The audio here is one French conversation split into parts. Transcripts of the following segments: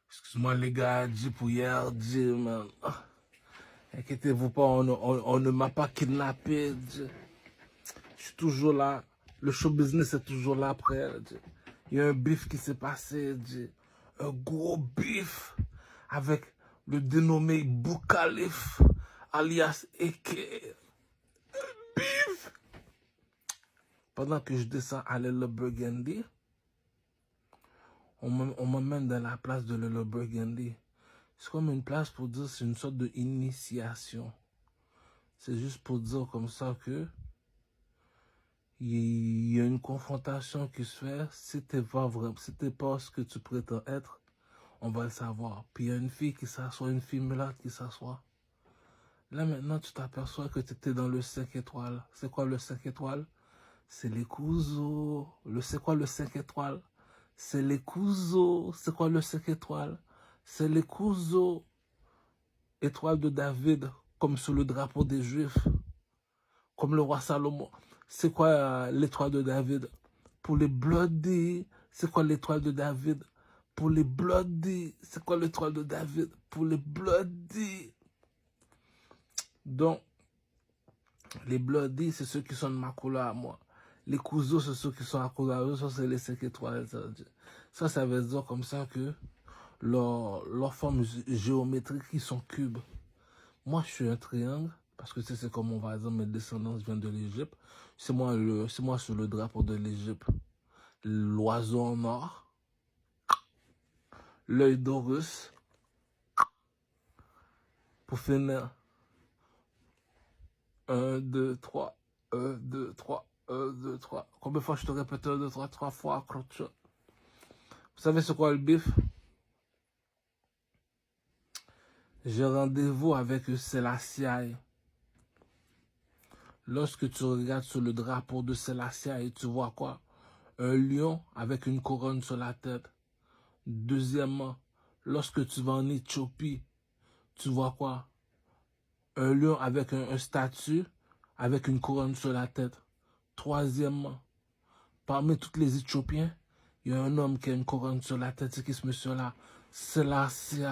Excuse-moi les gars, Dieu pour hier, Dieu, man. Inquiétez-vous pas, on ne m'a pas kidnappé, Dieu. Je suis toujours là. Le show business est toujours là après, Dieu. Il y a un bif qui s'est passé, Dieu. Un gros bif avec le dénommé Boukalif, alias Eke. Bif! Pendant que je descends à l'île Burgundy, on m'emmène dans la place de l'île Burgundy. C'est comme une place pour dire, c'est une sorte d'initiation. C'est juste pour dire comme ça que il y a une confrontation qui se fait. Si t'es pas vrai, si t'es pas ce que tu prétends être, on va le savoir. Puis il y a une fille qui s'assoit, une fille mulâtre qui s'assoit. Là maintenant, tu t'aperçois que tu étais dans le 5 étoiles. C'est quoi le 5 étoiles? C'est les couseaux. C'est quoi le 5 étoiles? C'est les couseaux. C'est quoi le 5 étoiles? C'est les couseaux. Étoile de David, comme sur le drapeau des Juifs, comme le roi Salomon. C'est quoi l'étoile de David? Pour les bloodés, c'est quoi l'étoile de David? Pour les bloodés, c'est quoi l'étoile de David? Pour les bloodés. Donc, les bloodés, c'est ceux qui sont de ma couleur à moi. Les couseaux, c'est ceux qui sont à couleur à eux. Ça, c'est les 5 étoiles. Ça veut dire comme ça que leurs formes géométriques, ils sont cubes. Moi, je suis un triangle, parce que c'est comme on va dire, mes descendants viennent de l'Égypte. C'est moi sur le drapeau de l'Égypte. L'oiseau en or, l'œil d'Horus, pour finir. 1, 2, 3, 1, 2, 3, 1, 2, 3. Combien de fois je te répète 1, 2, 3, 3 fois, croche. Vous savez c'est quoi le bif? J'ai rendez-vous avec Selassie. Lorsque tu regardes sur le drapeau de Selassie, tu vois quoi? Un lion avec une couronne sur la tête. Deuxièmement, lorsque tu vas en Éthiopie, tu vois quoi? Un lion avec un statue, avec une couronne sur la tête. Troisièmement, parmi tous les Éthiopiens, il y a un homme qui a une couronne sur la tête. C'est qui ce monsieur-là? Selassie.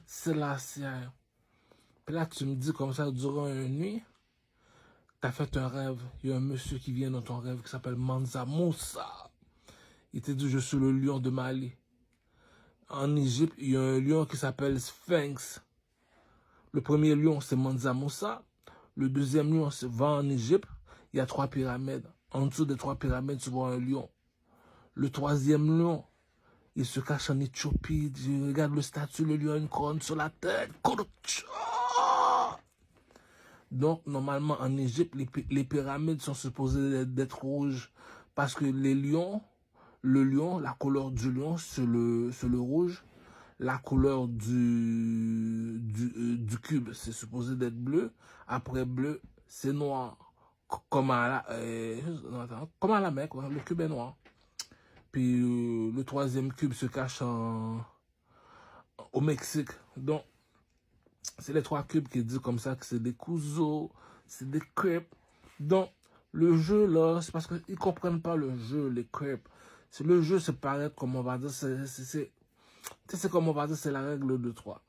Selassie. Puis là, tu me dis comme ça, durant une nuit, tu as fait un rêve. Il y a un monsieur qui vient dans ton rêve qui s'appelle Mansa Moussa. Il te dit, je suis le lion de Mali. En Égypte, il y a un lion qui s'appelle Sphinx. Le premier lion, c'est Mansa Moussa. Le deuxième lion, va en Égypte. Il y a 3 pyramides. En dessous des 3 pyramides, tu vois un lion. Le troisième lion, il se cache en Éthiopie. Tu regardes le statut, le lion a une couronne sur la tête. Donc, normalement, en Égypte, les pyramides sont supposées d'être rouges. Parce que les lions, le lion, la couleur du lion, c'est le rouge. La couleur du cube, c'est supposé d'être bleu. Après bleu, c'est noir. Comme à la mer, quoi. Le cube est noir. Puis le troisième cube se cache au Mexique. Donc, c'est les 3 cubes qui disent comme ça que c'est des couseaux, c'est des crêpes. Donc, le jeu, là, c'est parce qu'ils ne comprennent pas le jeu, les crêpes. Le jeu, c'est pareil, comme on va dire, c'est comme on va dire, c'est la règle de 3.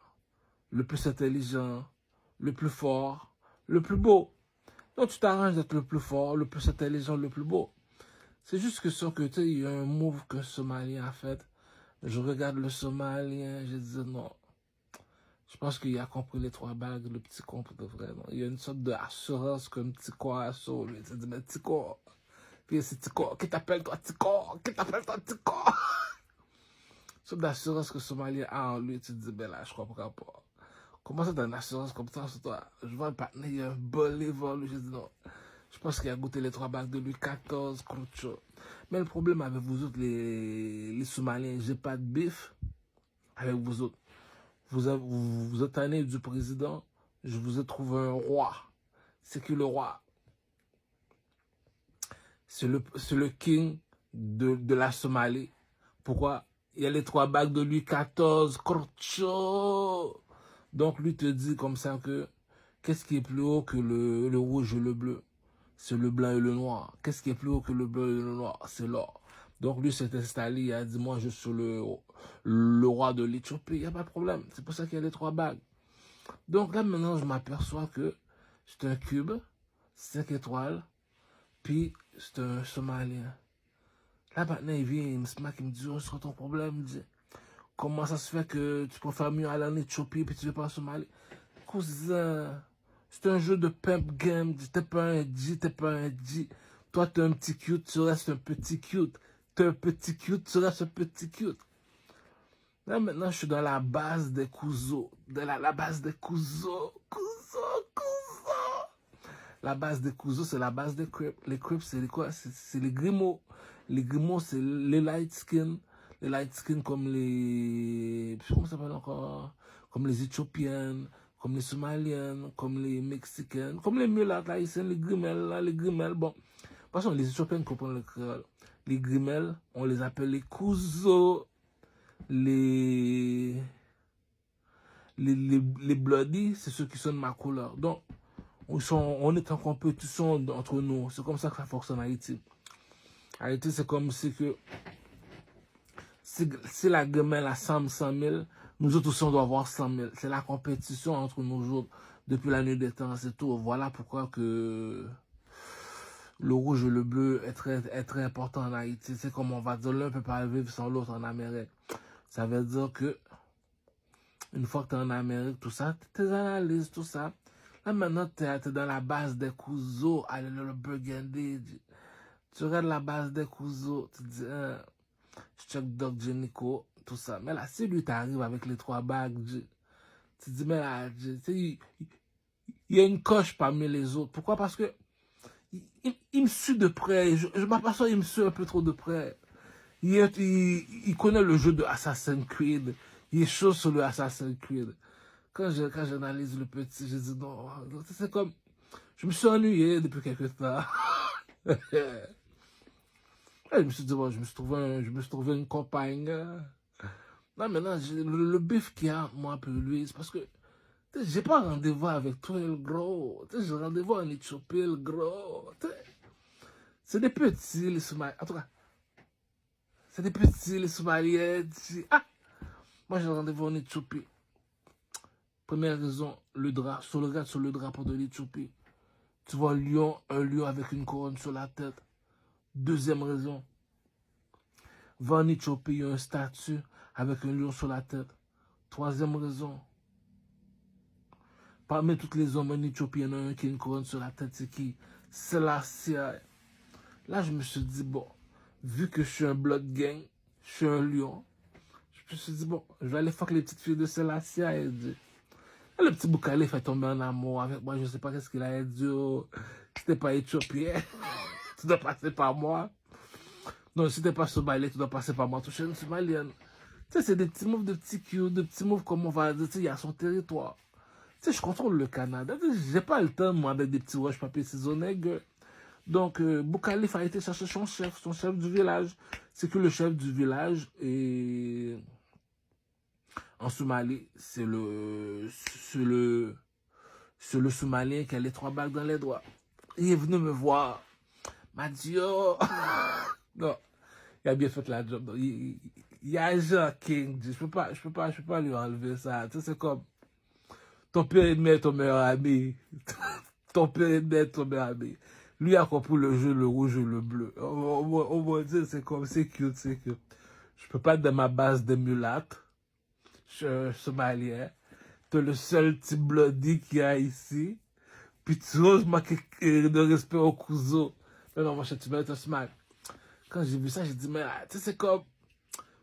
Le plus intelligent, le plus fort, le plus beau. Donc, tu t'arranges d'être le plus fort, le plus intelligent, le plus beau. C'est juste que sur que, tu sais, il y a un move qu'un Somalien a fait. Je regarde le Somalien, je dis non. Je pense qu'il a compris les 3 bagues, le petit con, pour de vrai. Non? Il y a une sorte d'assurance qu'un petit quoi sur lui. Tu dis, mais petit quoi. Puis c'est petit quoi. Qui t'appelle toi, petit quoi? Qui t'appelle toi, petit quoi? Une sorte d'assurance que le Somalien a en lui. Tu te dis, ben là, je comprends pas. Comment ça, t'as une assurance comme ça sur toi? Je vois le partenaire, il y a un bol devant lui. Je dis non. Je pense qu'il a goûté les 3 bagues de lui, 14, crucho. Mais le problème avec vous autres, les Somaliens, j'ai pas de bif avec vous autres. Vous êtes tanné du président, je vous ai trouvé un roi. C'est qui le roi? C'est le king de la Somalie. Pourquoi? Il y a les 3 bagues de lui, 14, crucho. Donc lui te dit comme ça que qu'est-ce qui est plus haut que le rouge et le bleu? C'est le blanc et le noir. Qu'est-ce qui est plus haut que le blanc et le noir? C'est l'or. Donc lui s'est installé, il a dit, moi je suis le roi roi de l'Éthiopie, il n'y a pas de problème. C'est pour ça qu'il y a les 3 bagues. Donc là, maintenant, je m'aperçois que c'est un cube, 5 étoiles, puis c'est un Somalien. Là, maintenant, il vient, il me smack, il me dit, oh, c'est quoi ton problème? Il me dit, comment ça se fait que tu préfères mieux aller en Éthiopie, puis tu veux pas en Somalie? Cousin, c'est un jeu de pimp game. T'es pas un G, t'es pas un G. Toi, t'es un petit cute, tu restes un petit cute. T'es un petit cute, tu restes un petit cute. Là, maintenant, je suis dans la base des couseaux. La base des couseaux. La base des couseaux, c'est la base des crips. Les crips, c'est quoi? C'est les grimauds. Les grimauds, c'est les light skin. Les light skin comme les... Comment ça s'appelle encore? Comme les Éthiopiennes, comme les Somaliennes, comme les Mexicaines, comme les mulattes, là, ici, les grimelles, là, les grimelles. Bon, de toute façon, les Éthiopiennes comprennent le créole. Les grimelles, on les appelle les couseaux. Les bloody, c'est ceux qui sont de ma couleur. Donc, on est en compétition entre nous. C'est comme ça que ça fonctionne en Haïti. Haïti, c'est comme si que si la gamelle a 100 000, nous autres aussi on doit avoir 100 000. C'est la compétition entre nous autres depuis la nuit des temps, c'est tout. Voilà pourquoi que le rouge et le bleu est très important en Haïti. C'est comme on va dire, l'un ne peut pas vivre sans l'autre en Amérique. Ça veut dire que une fois que tu es en Amérique, tout ça, tes analyses, tout ça. Là, maintenant, tu es dans la base des couseaux. Allez, le Burgundy. Tu regardes la base des couseaux. Tu dis, je check Doc Jenico, tout ça. Mais là, si lui t'arrive avec les 3 bagues, tu dis, mais là, il y a une coche parmi les autres. Pourquoi? Parce que il me suit de près. Je m'aperçois, il me suit un peu trop de près. Il connaît le jeu de Assassin's Creed. Il est chaud sur le Assassin's Creed. Quand j'analyse le petit, je dis non. C'est comme, je me suis ennuyé depuis quelques temps. Je me suis dit, bon, je me suis trouvé une compagne. Là, maintenant, le bif qu'il y a, moi, pour lui, c'est parce que j'ai pas rendez-vous avec toi, le gros. J'ai rendez-vous en Éthiopie, le gros. C'est des petits, les Somaliens. En tout cas, c'est des petits, les Somaliens. Ah! Moi, j'ai rendez-vous en Éthiopie. Première raison, le drap. Regarde sur le drapeau de l'Éthiopie. Tu vois un lion avec une couronne sur la tête. Deuxième raison, va en Éthiopie, il y a un statue avec un lion sur la tête. Troisième raison, parmi tous les hommes en Éthiopie, il y en a un qui a une couronne sur la tête, c'est qui? C'est la CIA. Là, je me suis dit, bon, vu que je suis un blood gang, je suis un lion, je me suis dit, bon, je vais aller fuck les petites filles de Selassie. Le petit Boukalé fait tomber en amour avec moi, je sais pas qu'est-ce qu'il a dit. Oh, si t'es pas éthiopien, tu dois passer par moi. Non, si t'es pas somalien, tu dois passer par moi. Tu es une somalienne. Tu sais, c'est des petits moves de petits cute, des petits moves comme on va dire, tu sais, il y a son territoire. Tu sais, je contrôle le Canada. J'ai pas le temps, moi, avec des petits roches papier ciseaux nègres. Donc, Boukalif a été chercher son chef du village. C'est que le chef du village est... En Somalie, c'est le Somalien qui a les 3 balles dans les doigts. Il est venu me voir. M'a dit, oh. Non, il a bien fait la job. Il y a un Jean King. Je peux pas lui enlever ça. Tu sais, c'est comme ton père et mère, ton meilleur ami. Ton père et mère, ton meilleur ami. Lui a compris le jeu, le rouge et le bleu. On va dire, c'est comme, c'est cute, c'est cute. Je peux pas être dans ma base de mulattes. Je suis un Somalien. T'es le seul petit bloody qu'il y a ici. Puis tu oses manquer de respect au couseau. Mais non, moi, tu vas être un smack. Quand j'ai vu ça, j'ai dit, mais tu sais, c'est comme...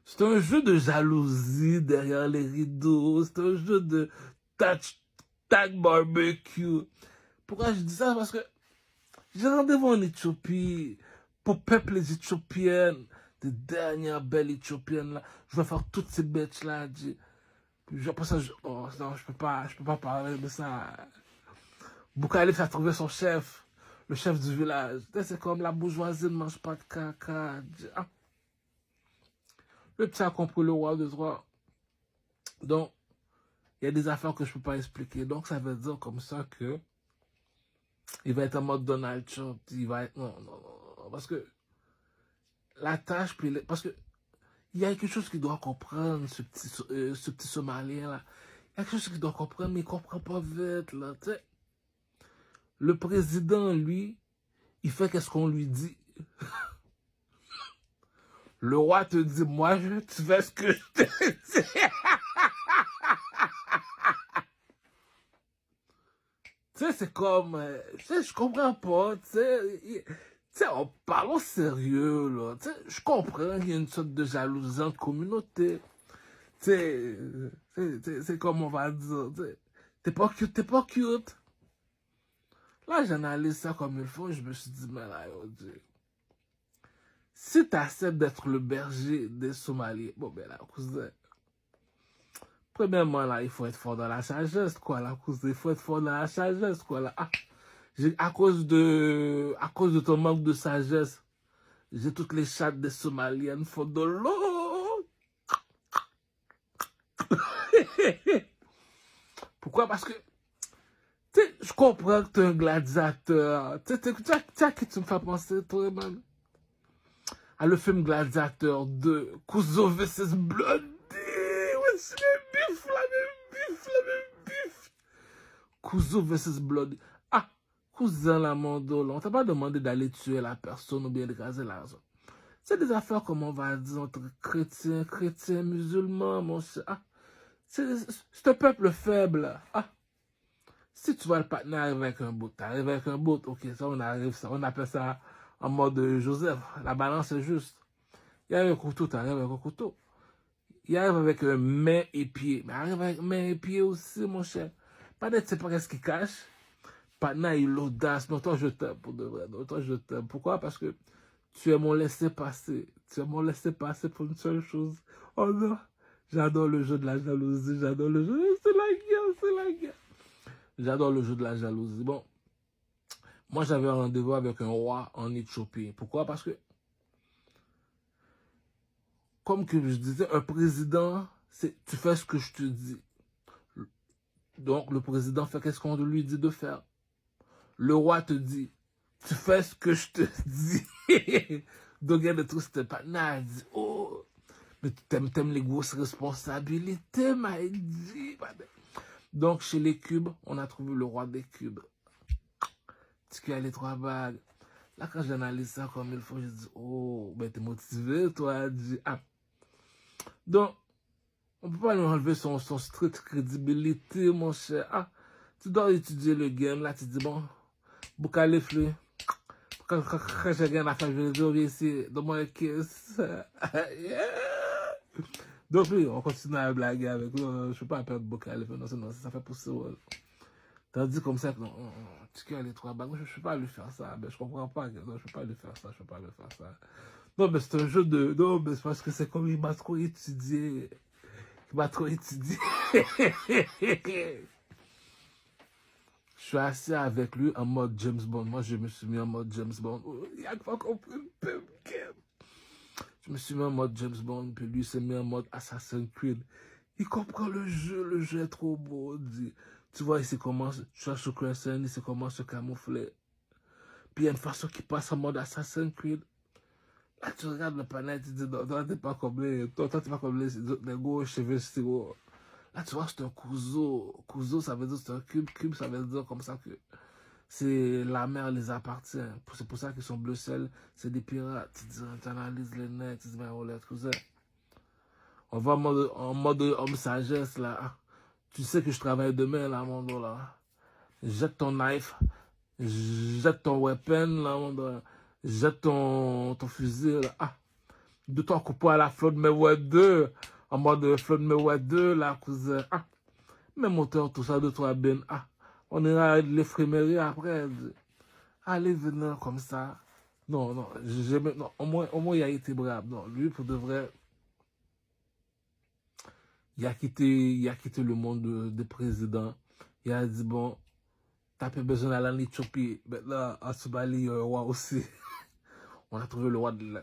C'est un jeu de jalousie derrière les rideaux. C'est un jeu de tag barbecue. Pourquoi je dis ça? Parce que j'ai rendez-vous en Éthiopie pour peuple les Éthiopiennes. Des dernières belles Éthiopiennes là. Je vais faire toutes ces bêtes là. Après ça, oh non, je peux pas parler de ça. Boukalif a trouvé son chef, le chef du village. C'est comme la bourgeoisie ne mange pas de caca. Ah. Le petit a compris le roi de droit. Donc, il y a des affaires que je peux pas expliquer. Donc, ça veut dire comme ça que il va être en mode Donald Trump. Il va être... Non. Parce que la tâche, parce que Il y a quelque chose qu'il doit comprendre, ce petit Somalien-là. Il y a quelque chose qu'il doit comprendre, mais il ne comprend pas vite, là, tu sais. Le président, lui, il fait qu'est-ce qu'on lui dit. Le roi te dit, moi, tu fais ce que je te dis. Tu sais, c'est comme, tu sais, je comprends pas, tu sais, parlons sérieux, là. Tu sais, je comprends qu'il y a une sorte de jalousie en communauté. Tu sais, c'est comme on va dire, tu sais, t'es pas cute, t'es pas cute. Là, j'analyse ça comme il faut, je me suis dit, mais là, oh Dieu. Si tu acceptes d'être le berger des Somaliens, bon, ben là, cousin, premièrement, là, il faut être fort dans la sagesse, quoi, là, cousin, il faut être fort dans la sagesse, quoi, là. Ah, à cause de ton manque de sagesse, j'ai toutes les chattes des Somaliennes font de l'eau. Pourquoi? Parce que, tu sais, je comprends que tu es un gladiateur. Tu sais à qui tu me fais penser, toi, man? À le film Gladiateur 2, Kuzo vs Bloody. Ouais, c'est le bif, la même bif. Kuzo vs Bloody. Ah, cousin Lamando, là, on t'a pas demandé d'aller tuer la personne ou bien d'écraser la zone. C'est des affaires, comme on va dire, entre chrétiens, musulmans, mon cher. Ah, c'est un peuple faible. Ah, si tu vois le partenaire arriver avec un bout, t'arrives avec un bout, ok, ça, on appelle ça en mode Joseph. La balance est juste. Il arrive avec un couteau, t'arrives avec un couteau. Il arrive avec main et pied. Mais arrive avec main et pied aussi, mon cher. Pas d'être, c'est pas ce qu'il cache. Partenaire, il l'audace. Non, toi, je t'aime, pour de vrai. Non, toi, je t'aime. Pourquoi? Parce que tu es mon laissez-passer. Tu es mon laissez-passer pour une seule chose. Oh non, j'adore le jeu de la jalousie. J'adore le jeu. C'est la guerre. J'adore le jeu de la jalousie. Bon, moi, j'avais un rendez-vous avec un roi en Éthiopie. Pourquoi? Parce que, comme que je disais, un président, c'est tu fais ce que je te dis. Donc, le président fait qu'est-ce qu'on lui dit de faire. Le roi te dit, tu fais ce que je te dis. Donc, il y a des trucs, c'était pas dit, oh, mais tu t'aimes les grosses responsabilités, m'a dit. Donc, chez les cubes, on a trouvé le roi des cubes. Tu as les 3 bagues. Là, quand j'analyse ça comme il faut, je dis, oh, ben t'es motivé, toi. Ah. Donc, on peut pas lui enlever son strict crédibilité, mon cher. Ah, tu dois étudier le game. Là, tu dis, bon, boucalé flou. Quand j'ai rien à faire, je vais dire, ici, donne-moi une caisse. Donc, oui, on continue à blaguer avec lui. Je ne peux pas perdre boucalé flou. Non, ça fait pousser. Tandis comme ça, non, tu as les 3 bagues. Je ne peux pas lui faire ça. Ben, je comprends pas. Non, je ne peux pas lui faire ça. Je peux pas lui faire ça. Non, mais c'est un jeu de. Non, mais c'est parce que c'est comme il m'a trop étudié. Il m'a trop étudié. Je suis assis avec lui en mode James Bond. Moi, je me suis mis en mode James Bond. Il n'y a pas compris le game. Je me suis mis en mode James Bond, puis lui s'est mis en mode Assassin's Creed. Il comprend le jeu est trop beau. Tu vois, il sait comment, cherche Crescent, il sait comment se camoufler. Puis il y a une façon qu'il passe en mode Assassin's Creed. Là, tu regardes le panel, tu dis, non, toi, t'es pas comme les, toi, t'es pas comme les gros cheveux stylo. Là, tu vois, c'est un Kuzo. Kuzo, ça veut dire c'est un cube. Cube, ça veut dire comme ça que c'est la mer les appartient. C'est pour ça qu'ils sont bleu ciel. C'est des pirates. Tu analyses les nets, tu dis, mais on les cousin. On va en mode homme sagesse, là. Ah, tu sais que je travaille demain, là, mon dos, là. Jette ton knife. Jette ton weapon, là, mon dos. Jette ton fusil, là. Ah, de ton coupeau à la flotte, mais ouais, 2. En mode flotte, mais ouais, 2, là, cousin. Ah, mes moteurs, tout ça, de toi, Ben. Ah, on ira à l'effrémerie après. Allez, venir comme ça. Non, non, non, au moins, il a été brave. Non, lui, pour de vrai, il a quitté le monde des présidents. Il a dit, bon, t'as pas besoin d'aller en Éthiopie. Maintenant, à Somalie, il y a un roi aussi. On a trouvé le roi de la...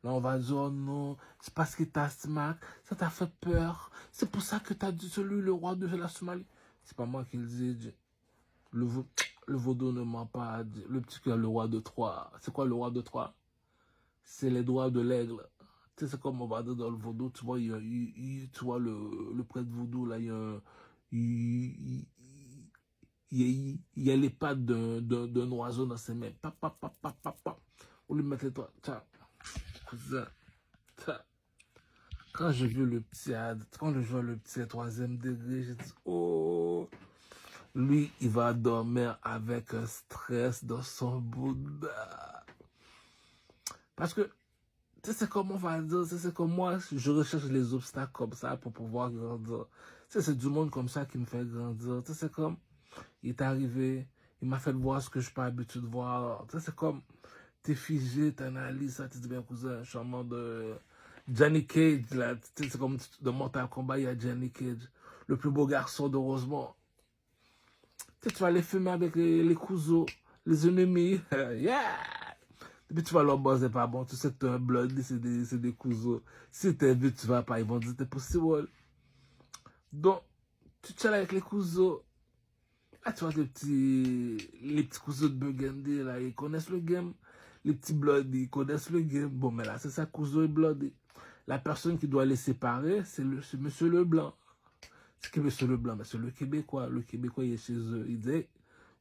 Là, on va dire, oh non, c'est parce que t'as smart, ça t'a fait peur. C'est pour ça que t'as dit celui, le roi de la Somalie. C'est pas moi qui le dis. Le vaudou ne ment pas. Le petit cœur, le roi de Troie. C'est quoi le roi de Troie? C'est les doigts de l'aigle. Tu sais, c'est comme on va dire dans le vaudou, tu vois, tu vois le prêtre vaudou, là, il y a un, il y a les pattes d'un oiseau dans ses mains. Pap, pap, pap, pap, pap, pap. On lui mettait toi. Tiens, cousin. Tiens. Quand j'ai vu le petit, quand je vois le petit à 3e degré, j'ai dit, oh, lui, il va dormir avec un stress dans son Bouddha. Parce que, tu sais, c'est comme on va dire, c'est comme moi, je recherche les obstacles comme ça pour pouvoir grandir. Tu sais, c'est du monde comme ça qui me fait grandir. Tu sais, c'est comme, il est arrivé, il m'a fait voir ce que je suis pas habitué de voir. Tu sais, c'est comme, t'es figé, t'analyses ça, tu dis bien, cousin, charmant de Johnny Cage, là, tu sais, c'est comme dans Mortal Kombat, il y a Johnny Cage, le plus beau garçon de Rosemont. Tu sais, tu vas les fumer avec les couseaux, les ennemis, yeah! Et puis tu vas leur bosser pas bon, tu sais que t'es un blood, c'est des couseaux. Si t'es vu, tu vas pas, ils vont dire t'es possible. Donc, tu chill avec les couseaux. Ah, tu vois, les petits couseaux de Burgundy, là, ils connaissent le game. Les petits Bloody, ils connaissent le game. Bon, mais là, c'est ça, couseau et Bloody. La personne qui doit les séparer, c'est Monsieur Leblanc. C'est qui Monsieur Leblanc? Mais c'est le Québécois. Le Québécois, il est chez eux. Il dit, hey,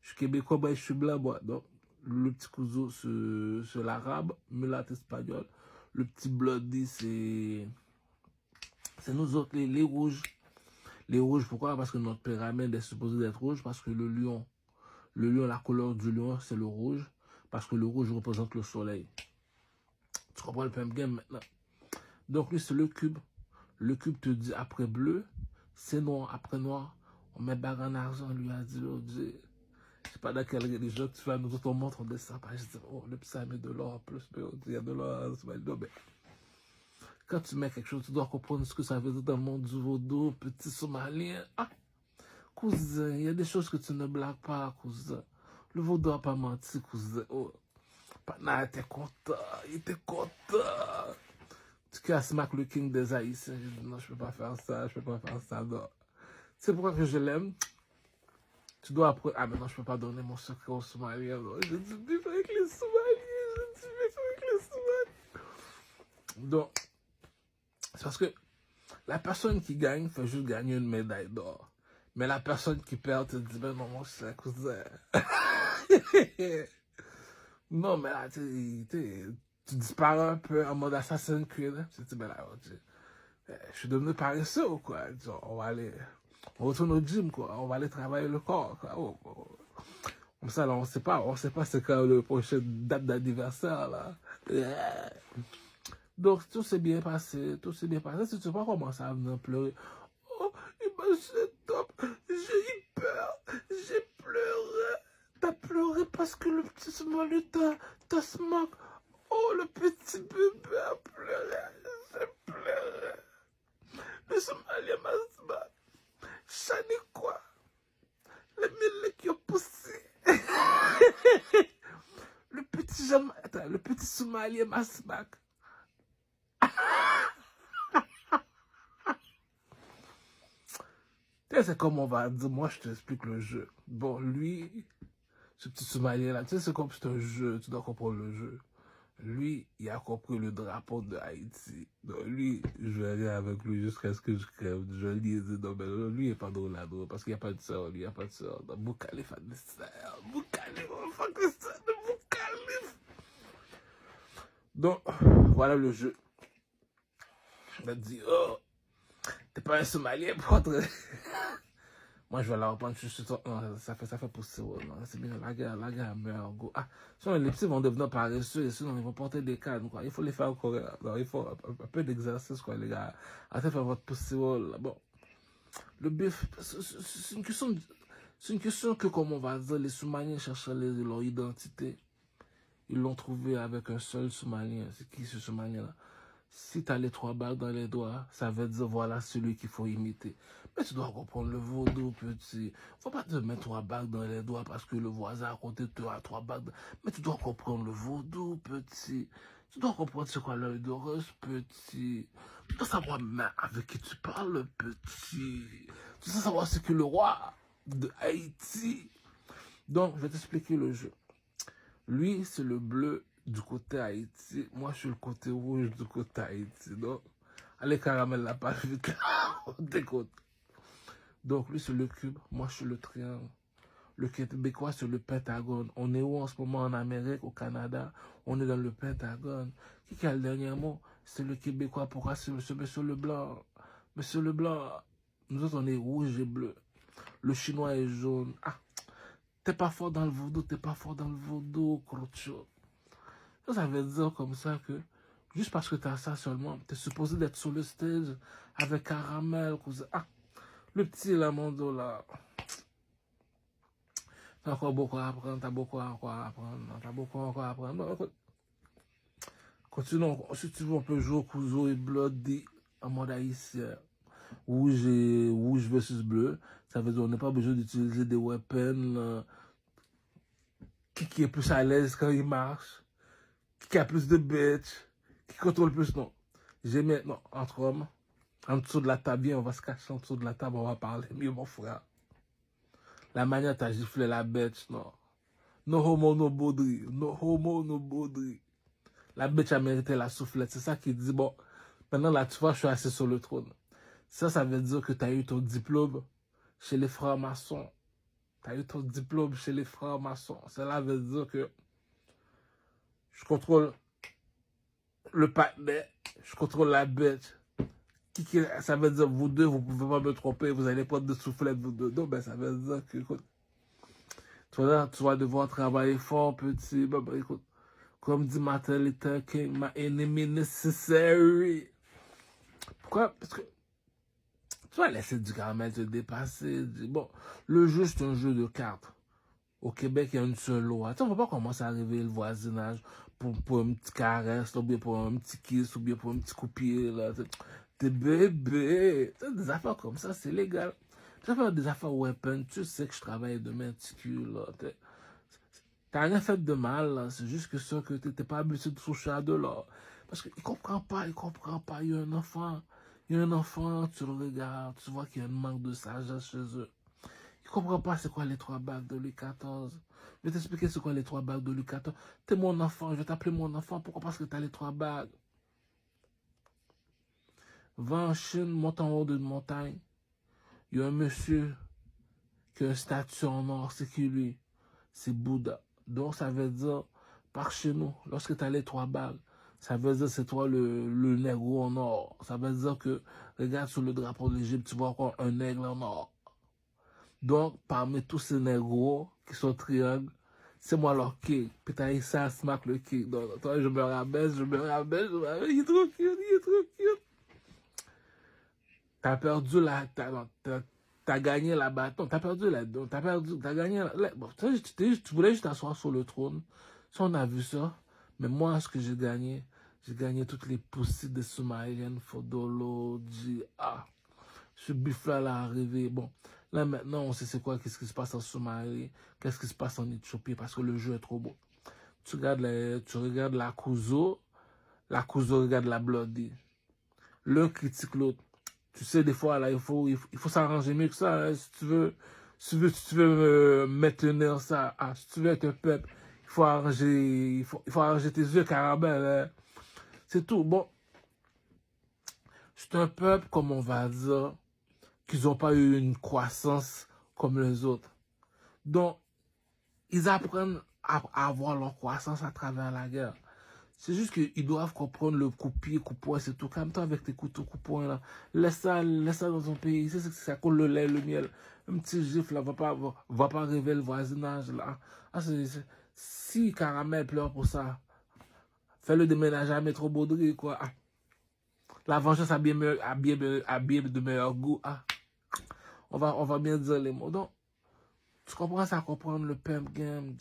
je suis Québécois, bah, je suis blanc, moi. Donc, le petit couseau, c'est l'arabe, mulâtre espagnol. Le petit Bloody, c'est nous autres, les rouges. Les rouges, pourquoi? Parce que notre pyramide est supposée d'être rouge, parce que le lion, la couleur du lion, c'est le rouge, parce que le rouge représente le soleil. Tu comprends le même game maintenant? Donc lui, c'est le cube. Le cube te dit après bleu, c'est noir. Après noir, on met bague en argent. Lui a dit, oh Dieu, je sais pas dans quelle religion tu vas, nous autres on montre, on descend pas. Je dis, oh, le psy met de l'or en plus, mais il y a de l'or. Non, mais quand tu mets quelque chose, tu dois comprendre ce que ça veut dire dans le monde du vaudou, petit somalien. Ah, cousin, il y a des choses que tu ne blagues pas, cousin. Le vaudou n'a pas menti, cousin. Oh, Pana était content, il était content. Tu casses Mac le king des Haïtiens. J'ai dit non, je peux pas faire ça, je peux pas faire ça. Non. C'est pourquoi que je l'aime. Tu dois apprendre. Ah, mais non, je peux pas donner mon secret aux Somaliens. Je dis vivre avec les Somaliens. Je dis vivre avec les Somaliens. Donc, c'est parce que la personne qui gagne fait juste gagner une médaille d'or. Mais la personne qui perd te dit, ben non, mon cher cousin. Non, mais là, tu disparais un peu en mode Assassin's Creed. Tu te dis, ben là, je suis devenu paresseux, quoi. On va aller, on retourne au gym, quoi. On va aller travailler le corps, quoi. Oh, oh. Comme ça, là, on sait pas c'est quand le prochaine date d'anniversaire, là. Yeah. Donc, tout s'est bien passé, tout s'est bien passé. Si tu vas commencer à venir pleurer, oh, imagine top, j'ai eu peur, j'ai pleuré. T'as pleuré parce que le petit Somali t'a smoke. Oh, le petit bébé a pleuré, j'ai pleuré. Le Somali m'a smoke. Chani quoi? Les mille qui ont poussé. Le petit Somalien m'a smack. C'est comme on va dire, moi je t'explique le jeu. Bon, lui, ce petit Somalien là, tu sais, c'est comme c'est un jeu, tu dois comprendre le jeu. Lui, il a compris le drapeau de Haïti. Donc lui, je vais aller avec lui jusqu'à ce que je crève. Je lui ai dit, non, mais lui, il n'est pas drôle là-dedans, parce qu'il n'y a pas de sœur, lui, il n'y a pas de sœur. Donc, Boukalif a des sœurs. Boukalif, on fait que ça de Boukalif. Donc, voilà le jeu. Il m'a dit, oh, t'es pas un Somalien pour entrer. Moi, je vais la reprendre. Non, ça fait pousser. Non, c'est bien. La guerre meurt. Go. Ah, sinon, les petits vont devenir paresseux et sinon, ils vont porter des cannes. Quoi. Il faut les faire encore. Alors, il faut un peu d'exercice, quoi, les gars. Attends, faire votre pousser. Bon, le bif, c'est une question. C'est une question que, comme on va dire, les Somaliens cherchaient leur identité. Ils l'ont trouvé avec un seul Somalien. C'est qui ce Somalien-là? Si tu as les 3 balles dans les doigts, ça veut dire voilà celui qu'il faut imiter. Mais tu dois comprendre le vaudou, petit. Faut pas te mettre 3 balles dans les doigts parce que le voisin à côté de toi a 3 balles. Mais tu dois comprendre le vaudou, petit. Tu dois comprendre c'est quoi l'œil d'horloge, petit. Tu dois savoir même avec qui tu parles, petit. Tu dois savoir ce que le roi de Haïti. Donc, je vais t'expliquer le jeu. Lui, c'est le bleu du côté Haïti. Moi, je suis le côté rouge du côté Haïti. Donc, allez, caramel, la pas vite. Donc, lui, c'est le cube. Moi, je suis le triangle. Le Québécois, c'est le Pentagone. On est où en ce moment en Amérique, au Canada? On est dans le Pentagone. Qui a le dernier mot? C'est le Québécois. Pourquoi c'est monsieur le blanc? Monsieur le blanc. Nous autres, on est rouge et bleu. Le chinois est jaune. Ah, t'es pas fort dans le vaudou, t'es pas fort dans le vaudou, Crocho. Ça veut dire comme ça que, juste parce que t'as ça seulement, t'es supposé d'être sur le stage avec caramel. Ah, le petit Lamondo là. T'as encore beaucoup à apprendre, t'as beaucoup encore à apprendre, t'as beaucoup encore à apprendre. Bon, écoute, continuons. Si tu veux, on peut jouer au couteau et bloody en mode haïtien. Rouge versus bleu. Ça veut dire qu'on n'est pas besoin d'utiliser des weapons. Qui est plus à l'aise quand il marche. Qui a plus de bitch. Qui contrôle plus. Non. J'ai maintenant, entre hommes, en dessous de la table, bien, on va se cacher en dessous de la table, on va parler mieux, mon frère. La manière t'as giflé la bitch, non. No homo, no baudry. No homo, no baudry. La bitch a mérité la soufflette. C'est ça qui dit, bon, maintenant là, tu vois, je suis assis sur le trône. Ça veut dire que tu as eu ton diplôme chez les frères maçons. Tu as eu ton diplôme chez les frères maçons. Cela veut dire que je contrôle le partenaire, je contrôle la bitch. Ça veut dire vous deux, vous pouvez pas me tromper, vous allez prendre de soufflette, vous deux. Non, ben ça veut dire que, écoute, tu vas devoir travailler fort, petit. Ben, écoute, comme dit Martin Luther King, my enemy necessary. Pourquoi? Parce que tu vas laisser du caramel te dépasser. Bon, le jeu, c'est un jeu de cartes. Au Québec, il y a une seule loi. Tu sais, on ne va pas commencer à réveiller le voisinage pour un petit caresse, ou bien pour un petit kiss, ou bien pour un petit coup de pied. T'es bébé. Tu sais, des affaires comme ça, c'est légal. Tu vas faire des affaires weapon. Tu sais que je travaille de main de cul, là. T'as rien fait de mal, là. C'est juste que ça, que t'étais pas habitué de toucher à de l'or. Parce qu'il comprend pas, il comprend pas. Il y a un enfant. Il y a un enfant, tu le regardes, tu vois qu'il y a un manque de sagesse chez eux. Il comprend pas c'est quoi les 3 bagues de Louis XIV. Je vais t'expliquer c'est quoi les 3 bagues de Louis XIV. T'es mon enfant, je vais t'appeler mon enfant. Pourquoi? Parce que t'as les 3 bagues. Va en Chine, monte en haut d'une montagne. Il y a un monsieur qui a une statue en or, c'est qui lui? C'est Bouddha. Donc ça veut dire, par chez nous, lorsque tu as les 3 bagues, ça veut dire c'est toi le négro en or. Ça veut dire que, regarde sur le drapeau de l'Égypte, tu vois encore un aigle en or. Donc, parmi tous ces négros qui sont triangles, c'est moi leur king. Puis t'as ça, smack le king. Donc, toi, je me rabaisse, il est trop cute, il est trop cute. T'as perdu t'as gagné la bataille. T'as gagné bon, tu voulais juste t'asseoir sur le trône. Ça, on a vu ça. Mais moi, ce que j'ai gagné toutes les poussies des Sumériennes, Fodolo, ce bif-là, là, arrivé. Bon, là, maintenant, on sait c'est quoi, qu'est-ce qui se passe en Somalie, qu'est-ce qui se passe en Éthiopie, parce que le jeu est trop beau. Tu regardes la Kuzo regarde la Bloody. L'un critique l'autre. Tu sais, des fois, là, il faut s'arranger mieux que ça. Hein, si tu veux maintenir ça, si tu veux être un peuple, il faut arranger tes yeux caramel. Hein. C'est tout. Bon, c'est un peuple, comme on va dire, qu'ils n'ont pas eu une croissance comme les autres. Donc, ils apprennent à avoir leur croissance à travers la guerre. C'est juste qu'ils doivent comprendre le coup-pied, coup-poing, c'est tout. Calme-toi avec tes couteaux, coup-poing, là. Laisse ça dans ton pays. C'est ça coule le lait, le miel. Un petit gifle, là, va pas réveiller le voisinage, là. Ah, si Caramel pleure pour ça, fais-le déménager à Métro Baudry, quoi. Ah. La vengeance a bien de meilleur goût. Ah. On va bien dire les mots. Donc, tu commences à comprendre le pimp game.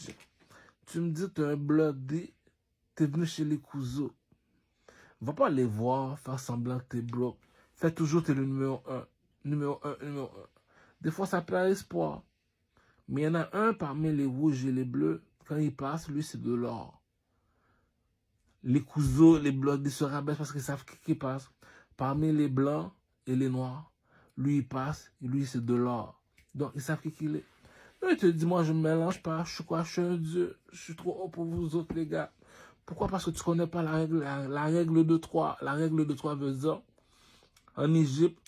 Tu me dis que tu es un bloodé, tu es venu chez les cousins. Va pas les voir, faire semblant que tu es bloqué. Fais toujours que tu es le numéro 1. Numéro 1, numéro 1. Des fois, ça perd espoir. Mais il y en a un parmi les rouges et les bleus. Quand il passe, lui, c'est de l'or. Les cousins, les bloodés se rabaissent parce qu'ils savent qui passe. Parmi les blancs et les noirs, lui, il passe. Et lui, c'est de l'or. Donc, ils savent qui il est. Il te dit, moi, je ne me mélange pas. Je suis quoi? Je suis un dieu. Je suis trop haut pour vous autres, les gars. Pourquoi? Parce que tu connais pas la règle de 3. La règle de 3 veut dire, en Égypte,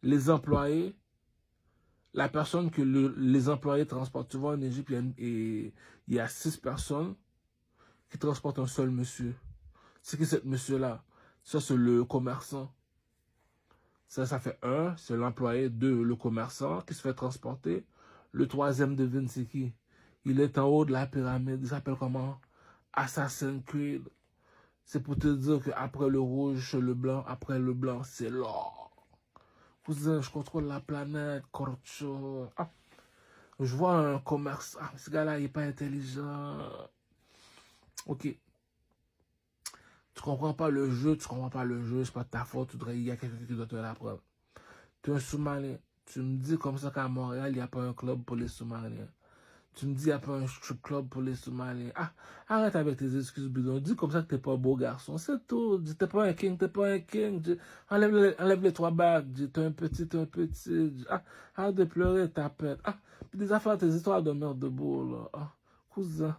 les employés, la personne que les employés transportent, tu vois, en Égypte, il y a 6 personnes qui transportent un seul monsieur. C'est qui cet monsieur-là? Ça, c'est le commerçant. Ça fait 1, c'est l'employé. 2, le commerçant qui se fait transporter. Le troisième, devine, c'est qui? Il est en haut de la pyramide. Il s'appelle comment? Assassin's Creed. C'est pour te dire qu'après le rouge, c'est le blanc. Après le blanc, c'est l'or. Cousin, je contrôle la planète. Corcho. Ah, je vois un commerçant. Ah, ce gars-là, il n'est pas intelligent. Ok. Tu comprends pas le jeu, c'est pas de ta faute, il y a quelqu'un qui doit te l'apprendre. Tu es un sous-marin. Tu me dis comme ça qu'à Montréal, il n'y a pas un club pour les sous-marins. Tu me dis, il n'y a pas un strip club pour les sous-marins. Ah, arrête avec tes excuses bidons. Dis comme ça que t'es pas un beau garçon. C'est tout. Dis, t'es pas un king, t'es pas un king. Dis, enlève les 3 bagues. Dis, t'es un petit, t'es un petit. Dis, ah, arrête de pleurer, ta pète. Ah, puis des affaires, tes histoires de merde de beau, là. Ah, cousin.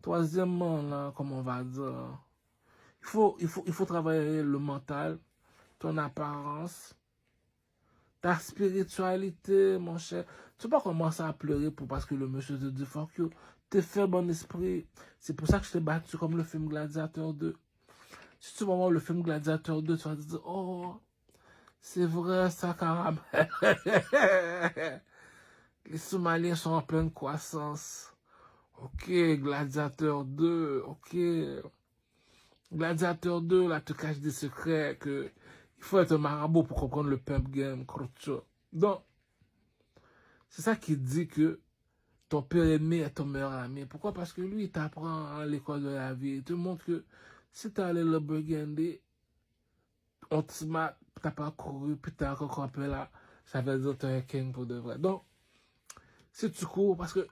Troisièmement, là, comme on va dire, il faut travailler le mental, ton apparence, ta spiritualité, mon cher. Tu ne peux pas commencer à pleurer parce que le monsieur te dit fuck you. T'es faible en esprit. C'est pour ça que je t'ai battu comme le film Gladiateur 2. Si tu vas voir le film Gladiateur 2, tu vas te dire, oh, c'est vrai, ça, caramel. Les Somaliens sont en pleine croissance. Ok, Gladiateur 2, ok. Gladiateur 2, là, te cache des secrets que il faut être un marabout pour comprendre le pump game. Donc, c'est ça qui dit que ton père aimé est ton meilleur ami. Pourquoi? Parce que lui, il t'apprend à l'école de la vie. Il te montre que si t'es allé le Burgundy, on te m'a, t'as pas couru, puis t'as encore campé là, ça veut dire que t'es un king pour de vrai. Donc, si tu cours, parce que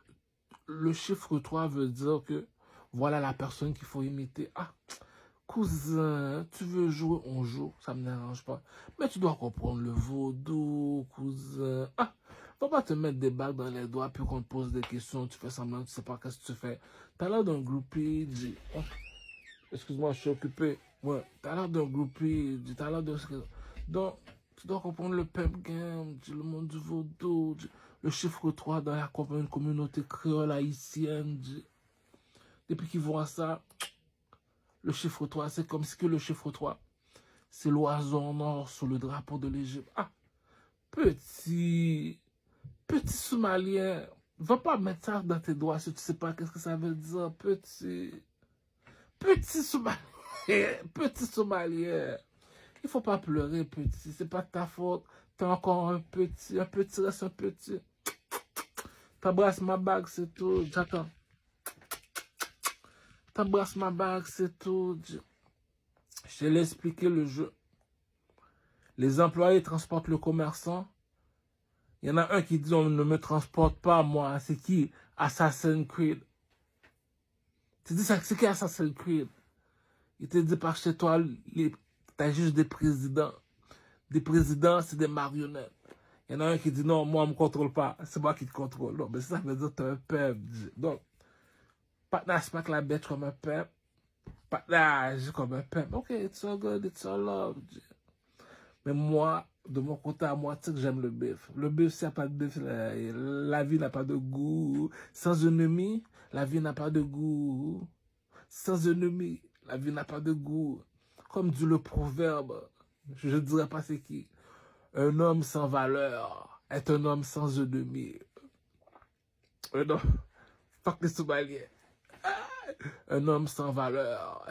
le chiffre 3 veut dire que voilà la personne qu'il faut imiter. Ah, cousin, tu veux jouer, on joue, ça me dérange pas. Mais tu dois comprendre le vaudou, cousin. Ah, faut pas te mettre des bagues dans les doigts, puis qu'on te pose des questions, tu fais semblant, tu sais pas qu'est-ce que tu fais. T'as l'air d'un groupie, dis, oh, excuse-moi, je suis occupé. Ouais, t'as l'air d'un groupie, dis, t'as l'air de... Donc, tu dois comprendre le pep game, dis, le monde du vaudou, dis, le chiffre 3 dans la communauté créole haïtienne, dis. Depuis qu'ils voient ça, le chiffre 3, c'est comme si que le chiffre 3, c'est l'oiseau en or sur le drapeau de l'Égypte. Ah, petit Somalien, va pas mettre ça dans tes doigts si tu sais pas qu'est-ce que ça veut dire. Petit Somalien, petit Somalien. Il faut pas pleurer, petit, c'est pas de ta faute. T'es encore un petit reste un petit. T'embrasses ma bague, c'est tout. J'attends. T'embrasses ma bague, c'est tout. Je t'ai expliqué le jeu. Les employés transportent le commerçant. Il y en a un qui dit on ne me transporte pas, moi. C'est qui? Assassin's Creed. Tu dis ça, c'est qui Assassin's Creed? Il te dit par chez toi, t'as juste des présidents. Des présidents, c'est des marionnettes. Il y en a un qui dit non, moi, on ne me contrôle pas. C'est moi qui te contrôle. Non, mais ça veut dire que t'es un peuple. Donc, pas pas que la bête comme un peuple. Pas d'âge comme un peuple. Ok, it's all good, it's all love. Mais moi, de mon côté à moi, tu sais que j'aime le bif. Le bif, s'il n'y a pas de bif, la vie n'a pas de goût. Sans ennemi, la vie n'a pas de goût. Sans ennemi, la vie n'a pas de goût. Comme dit le proverbe, je ne dirais pas c'est qui. Un homme sans valeur est un homme sans ennemi. Non, fuck les Somaliens. Un homme sans valeur.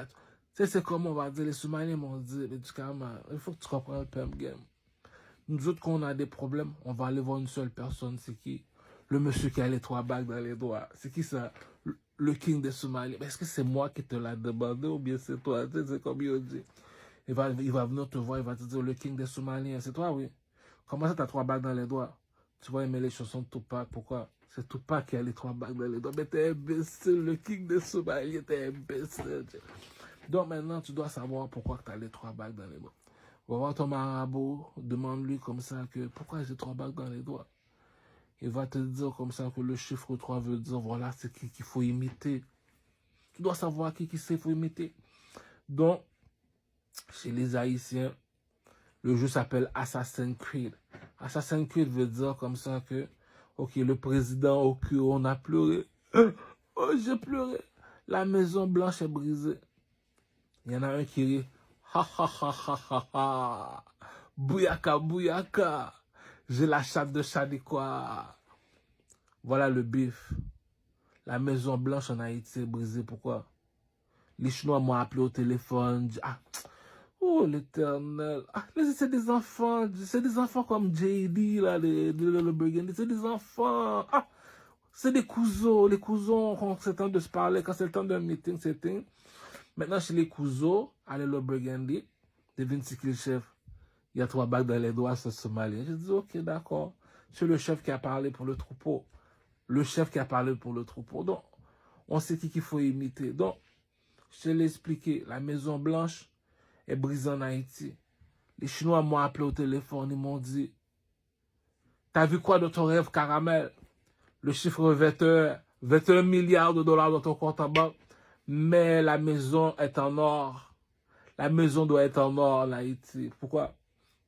Tu sais, c'est comme on va dire, les Somaliens m'ont dit, médicalement, il faut que tu comprennes le PM game. Nous autres, quand on a des problèmes, on va aller voir une seule personne, c'est qui? Le monsieur qui a les 3 bagues dans les doigts. C'est qui ça? Le king des Somaliens. Est-ce que c'est moi qui te l'ai demandé ou bien c'est toi? Tu sais, c'est comme il dit. Il va venir te voir, il va te dire, le king des Somaliens, c'est toi, oui. Comment ça, t'as 3 bagues dans les doigts? Tu vas aimer les chansons de Tupac, pourquoi? C'est Tupac qui a les 3 bagues dans les doigts. Mais t'es imbécile, le king des Somaliens, t'es imbécile. Donc maintenant, tu dois savoir pourquoi tu as les 3 bagues dans les doigts. Va voir ton marabout, demande-lui comme ça que pourquoi j'ai 3 bagues dans les doigts. Il va te dire comme ça que le chiffre 3 veut dire voilà c'est qui qu'il faut imiter. Tu dois savoir qui c'est, il faut imiter. Donc, chez les Haïtiens, le jeu s'appelle Assassin's Creed. Assassin's Creed veut dire comme ça que, ok, le président au cul, on a pleuré. Oh, j'ai pleuré. La Maison Blanche est brisée. Il y en a un qui rit. Ha ha ha ha ha ha. Bouyaka, bouyaka. J'ai la chatte de Chadikwa. Voilà le bif. La Maison Blanche en Haïti est brisée. Pourquoi? Les Chinois m'ont appelé au téléphone. Ah, oh, l'éternel. Ah, c'est des enfants. C'est des enfants comme JD, là, le Burgundy. C'est des enfants. Ah, c'est des cousins. Les cousins, quand c'est le temps de se parler, quand c'est le temps d'un meeting, c'est. Maintenant, chez les cousins, allez le Burgundy, devine c'est qui le chef. Il y a 3 bagues dans les doigts, c'est Somalien. Je dis, ok, d'accord. C'est le chef qui a parlé pour le troupeau. Le chef qui a parlé pour le troupeau. Donc, on sait qui qu'il faut imiter. Donc, je te l'ai expliqué. La Maison Blanche est brisée en Haïti. Les Chinois m'ont appelé au téléphone. Ils m'ont dit, t'as vu quoi de ton rêve, Caramel? Le chiffre 21 milliards de dollars dans ton compte en banque. Mais la maison est en or. La maison doit être en or en Haïti. Pourquoi?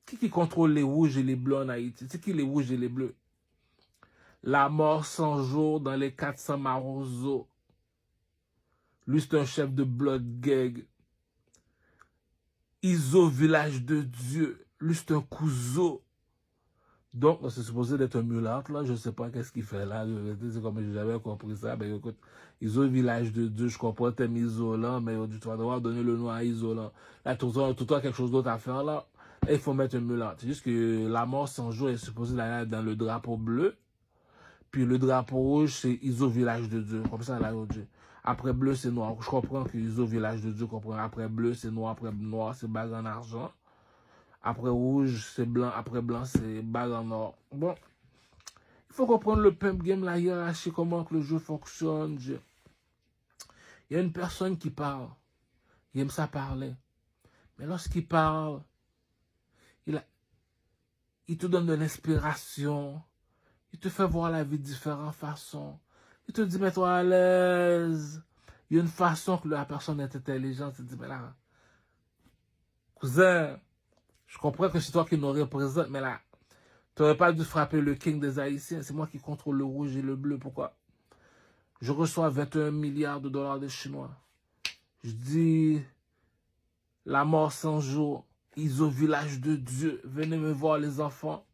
Qui contrôle les rouges et les bleus en Haïti? C'est qui les rouges et les bleus? La mort 100 jours dans les 400 Marozo. Lui, c'est un chef de blood gang. Iso, village de Dieu. Lui, c'est un cousin. Donc, c'est supposé d'être un mulâtre, là. Je ne sais pas qu'est-ce qu'il fait là. C'est comme j'avais compris ça. Ben, écoute, Iso, village de Dieu, je comprends, t'es isolant, mais tu vas devoir donner le nom à isolant. Là, tout le quelque chose d'autre à faire, là. Et il faut mettre un mulâtre. C'est juste que la mort 100 jours est supposée d'aller dans le drapeau bleu. Puis le drapeau rouge, c'est Iso, village de Dieu. Comme ça, là, Dieu. Après bleu, c'est noir. Je comprends que Iso, village de Dieu, comprend. Après bleu, c'est noir. Après noir, c'est bague en argent. Après rouge, c'est blanc. Après blanc, c'est bague en or. Bon. Il faut comprendre le pimp game, la hiérarchie, comment que le jeu fonctionne. Il y a une personne qui parle. Il aime ça parler. Mais lorsqu'il parle, il te donne de l'inspiration. Il te fait voir la vie de différentes façons. Il te dit, mets-toi à l'aise. Il y a une façon que la personne est intelligente. Il te dit, mais là, cousin, je comprends que c'est toi qui nous représente, mais là, tu n'aurais pas dû frapper le king des Haïtiens. C'est moi qui contrôle le rouge et le bleu. Pourquoi? Je reçois 21 milliards de dollars des Chinois. Je dis, la mort 100 jours, Iso, village de Dieu. Venez me voir, les enfants.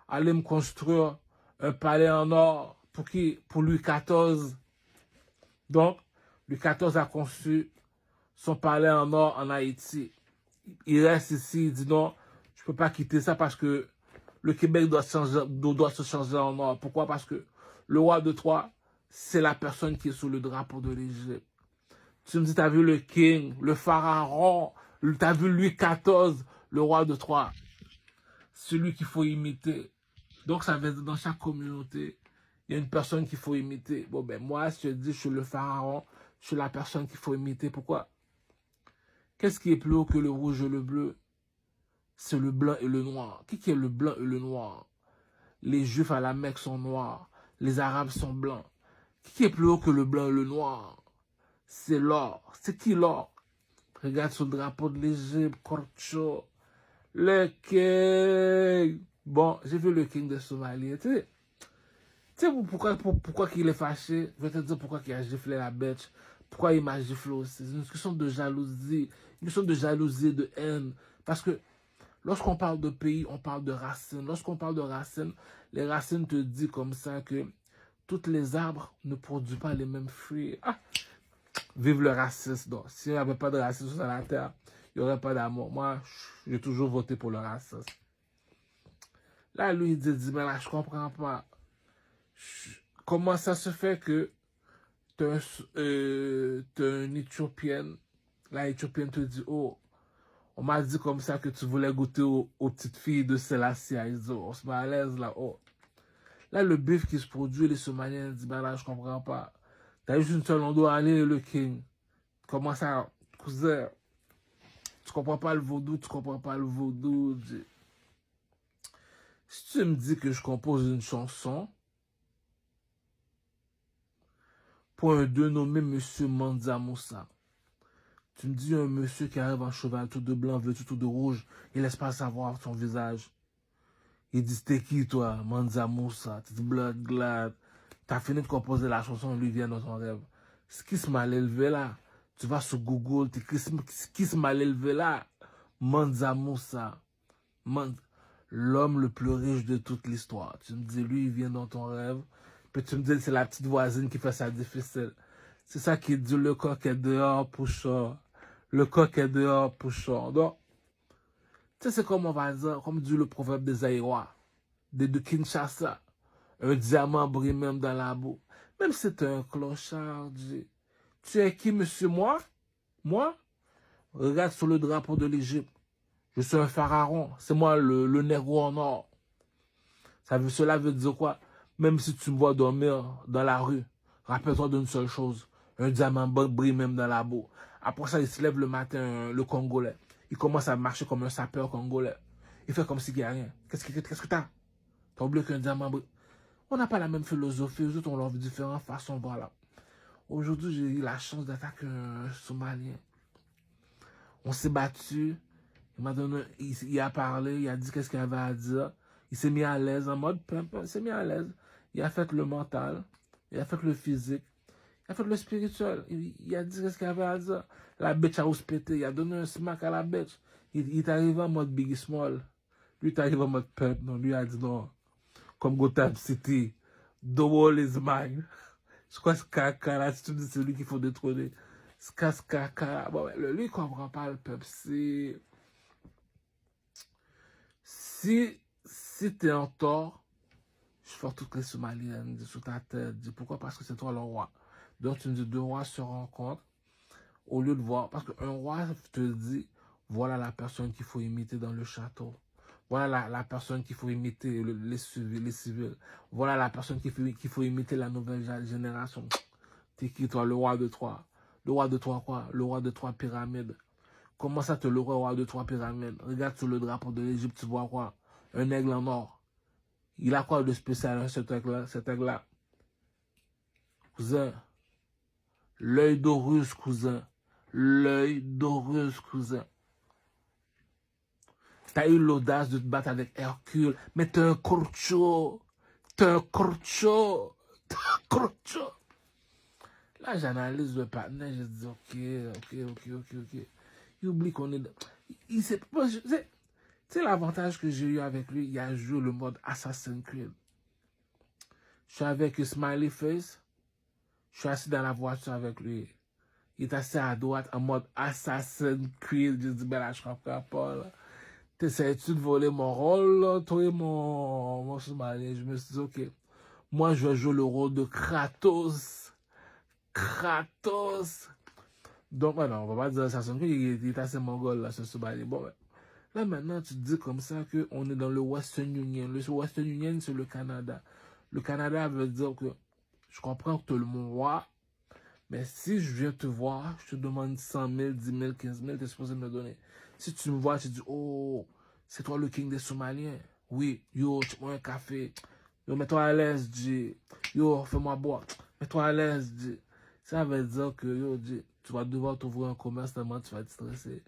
Allez me construire un palais en or. Pour qui? Pour Louis XIV. Donc, Louis XIV a conçu son palais en or en Haïti. Il reste ici, il dit non, je ne peux pas quitter ça parce que le Québec doit se changer en or. Pourquoi? Parce que le roi de Troyes, c'est la personne qui est sous le drapeau de l'Égypte. Tu me dis, tu as vu le king, le pharaon, tu as vu Louis XIV, le roi de Troyes. Celui qu'il faut imiter. Donc, ça veut dire dans chaque communauté, il y a une personne qu'il faut imiter. Bon, ben moi, si je dis, je suis le pharaon, je suis la personne qu'il faut imiter. Pourquoi? Qu'est-ce qui est plus haut que le rouge et le bleu? C'est le blanc et le noir. Qui est le blanc et le noir? Les Juifs à la Mecque sont noirs. Les Arabes sont blancs. Qui est plus haut que le blanc et le noir? C'est l'or. C'est qui l'or? Regarde sur le drapeau de l'Égypte, Korcho. Le king. Bon, j'ai vu le king des Somaliens. Tu sais pourquoi qu'il est fâché? Je vais te dire pourquoi il a giflé la bête. Pourquoi il m'a giflé aussi. C'est une question de jalousie. Une question de jalousie et de haine. Parce que lorsqu'on parle de pays, on parle de racines. Lorsqu'on parle de racines, les racines te disent comme ça que tous les arbres ne produisent pas les mêmes fruits. Ah, vive le racisme. Donc, s'il n'y avait pas de racisme sur la terre, il n'y aurait pas d'amour. Moi, j'ai toujours voté pour le racisme. Là, lui, il dit, mais là, je comprends pas. Comment ça se fait que tu es une Éthiopienne, la Éthiopienne te dit, oh, on m'a dit comme ça que tu voulais goûter aux petites filles de Selassie. On se met à l'aise là. Oh. Là, le bif qui se produit, les Somaliens disent, ben là, je comprends pas. T'as juste une seule, on doit aller, le king. Comment ça, cousin? Tu comprends pas le vaudou, tu comprends pas le vaudou. Si tu me dis que je compose une chanson pour un dénommé Monsieur Mansa Moussa. Tu me dis un monsieur qui arrive en cheval tout de blanc, vêtu tout de rouge, il laisse pas savoir son visage. Il dit, t'es qui toi, Mansa Moussa, t'es blood glad. T'as fini de composer la chanson, lui vient dans ton rêve. Ce qui se mal élevé là, tu vas sur Google, t'écris ce qui se mal élevé là, Mansa Moussa. L'homme le plus riche de toute l'histoire. Tu me dis, lui, il vient dans ton rêve. Puis tu me dis, c'est la petite voisine qui fait ça difficile. C'est ça qui dit, le coq est dehors, pouchard. Le coq est dehors, pouchard. Donc, tu sais, c'est comme on va dire, comme dit le proverbe des Aïrois, de Kinshasa. Un diamant brille même dans la boue. Même si t'es un clochard, tu es qui, monsieur, moi? Moi? Regarde sur le drapeau de l'Égypte. Je suis un pharaon. C'est moi le négro en or. Cela veut dire quoi? Même si tu me vois dormir dans la rue, rappelle-toi d'une seule chose. Un diamant brille même dans la boue. Après ça, il se lève le matin, le Congolais. Il commence à marcher comme un sapeur congolais. Il fait comme s'il n'y a rien. Qu'est-ce que t'as? T'as oublié qu'un diamant brille? On n'a pas la même philosophie. Les autres, on leur vit de différentes façons. Voilà. Aujourd'hui, j'ai eu la chance d'attaquer un Somalien. On s'est battu. Il m'a donné, il a parlé, il a dit qu'est-ce qu'il avait à dire. Il s'est mis à l'aise en mode pimp, il s'est mis à l'aise. Il a fait le mental, il a fait le physique, il a fait le spirituel. Il a dit qu'est-ce qu'il avait à dire. La bitch a pété, il a donné un smack à la bitch. Il est arrivé en mode Biggie Small. Lui, il est arrivé en mode pimp. Non, lui, il a dit non. Comme Gotham City, the wall is mine. Je crois que ce caca là, si tu dis c'est lui qu'il faut détrôner. Ce caca. Bon, lui, il comprend pas le peuple. Si t'es en tort, je fais toutes les Somaliennes sur ta tête. Dis pourquoi? Parce que c'est toi le roi. Donc tu me dis deux rois se rencontrent au lieu de voir. Parce qu'un roi te dit, voilà la personne qu'il faut imiter dans le château. Voilà la personne qu'il faut imiter, les civils. Voilà la personne qu'il faut imiter la nouvelle génération. T'es qui toi, le roi de Troie? Le roi de Troie quoi? Le roi de Troie pyramides. Comment ça te le roi de Troie pyramides? Regarde sur le drapeau de l'Égypte, tu vois quoi? Un aigle en or. Il a quoi de spécial, cet aigle-là? Cousin, l'œil d'Horus, cousin. L'œil d'Horus, cousin. T'as eu l'audace de te battre avec Hercule, mais t'es un corcho. T'es un corcho. T'es un corcho. Là, j'analyse le partenaire, je dis, ok. Il oublie qu'on est... Il sait pas... C'est l'avantage que j'ai eu avec lui, il a joué le mode Assassin's Creed. Je suis avec Smiley Face, je suis assis dans la voiture avec lui. Il est assis à droite en mode Assassin's Creed. Je dis, ben là, je comprends pas, là. T'essayes-tu de voler mon rôle, là, toi et mon Somalien? Je me suis dit, ok, moi, je vais jouer le rôle de Kratos. Kratos. Donc, ouais, non, on va pas dire Assassin's Creed, il est assez mongol, là, ce Somalien. Bon, ouais. Là, maintenant, tu te dis comme ça qu'on est dans le Western Union. Le Western Union, c'est le Canada. Le Canada veut dire que je comprends que tu es le mon roi, mais si je viens te voir, je te demande 100 000, 10 000, 15 000, tu es supposé me donner. Si tu me vois, tu dis, oh, c'est toi le king des Somaliens. Oui, yo, tu prends un café. Yo, mets-toi à l'aise, G. Yo, fais-moi boire. Mets-toi à l'aise, G. Ça veut dire que, yo, G, tu vas devoir t'ouvrir un commerce tellement tu vas être stressé.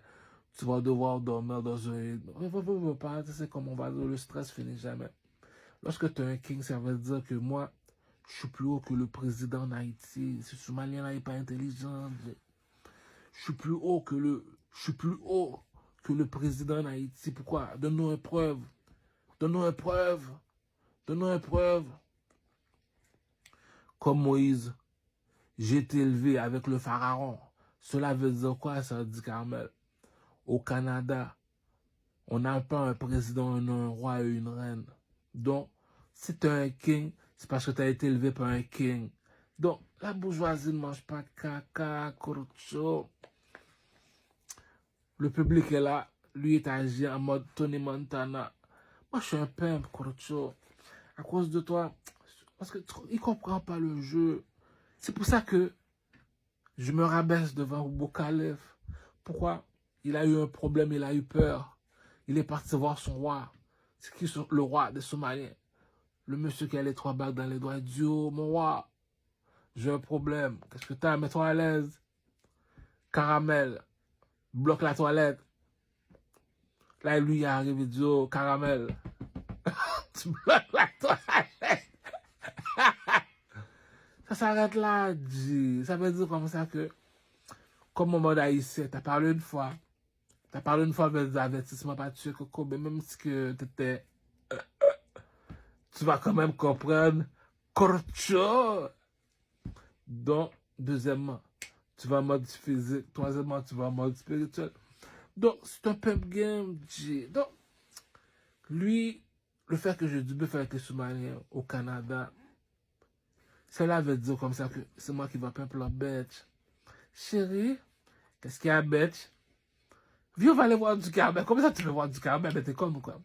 Tu vas devoir dormir dans un... C'est comme on va dire, le stress finit jamais. Lorsque tu es un king, ça veut dire que moi, je suis plus haut que le président d'Haïti. Ce Somalien-là n'est pas intelligent. Je suis plus haut que le président d'Haïti. Pourquoi? Donne-nous une preuve. Donne-nous une preuve. Donne-nous une preuve. Comme Moïse, j'ai été élevé avec le pharaon. Cela veut dire quoi, ça dit Carmel? Au Canada, on n'a pas un président, un roi et une reine. Donc, si tu es un king, c'est parce que tu as été élevé par un king. Donc, la bourgeoisie ne mange pas de caca, corcho. Le public est là. Lui est agi en mode Tony Montana. Moi, je suis un pimp, corcho. À cause de toi. Parce qu'il ne comprend pas le jeu. C'est pour ça que je me rabaisse devant Boukalef. Pourquoi? Il a eu un problème, il a eu peur. Il est parti voir son roi. C'est qui le roi des Somaliens? Le monsieur qui a les 3 bagues dans les doigts. Il dit, oh, mon roi, j'ai un problème. Qu'est-ce que t'as? Mets-toi à l'aise. Caramel, bloque la toilette. Là, lui, il arrive, il dit, oh, Caramel, tu bloques la toilette. Ça s'arrête là, G. Ça veut dire comme ça que, comme en mode haïtien, t'as parlé une fois. T'as parlé une fois avec des avertissements pas tuer Coco, mais même si que t'étais, tu vas quand même comprendre. Corcho. Donc, deuxièmement, tu vas en mode physique. Troisièmement, tu vas en mode spirituel. Donc, c'est un pub game, G. Donc, lui, le fait que je du bœuf avec les Somaliens au Canada, cela veut dire comme ça que c'est moi qui vais pimper leur bête. Chérie, qu'est-ce qu'il y a, bête? Viens, on va aller voir du Carmel. Comment ça tu veux voir du Carmel? Ben, t'es comme quoi?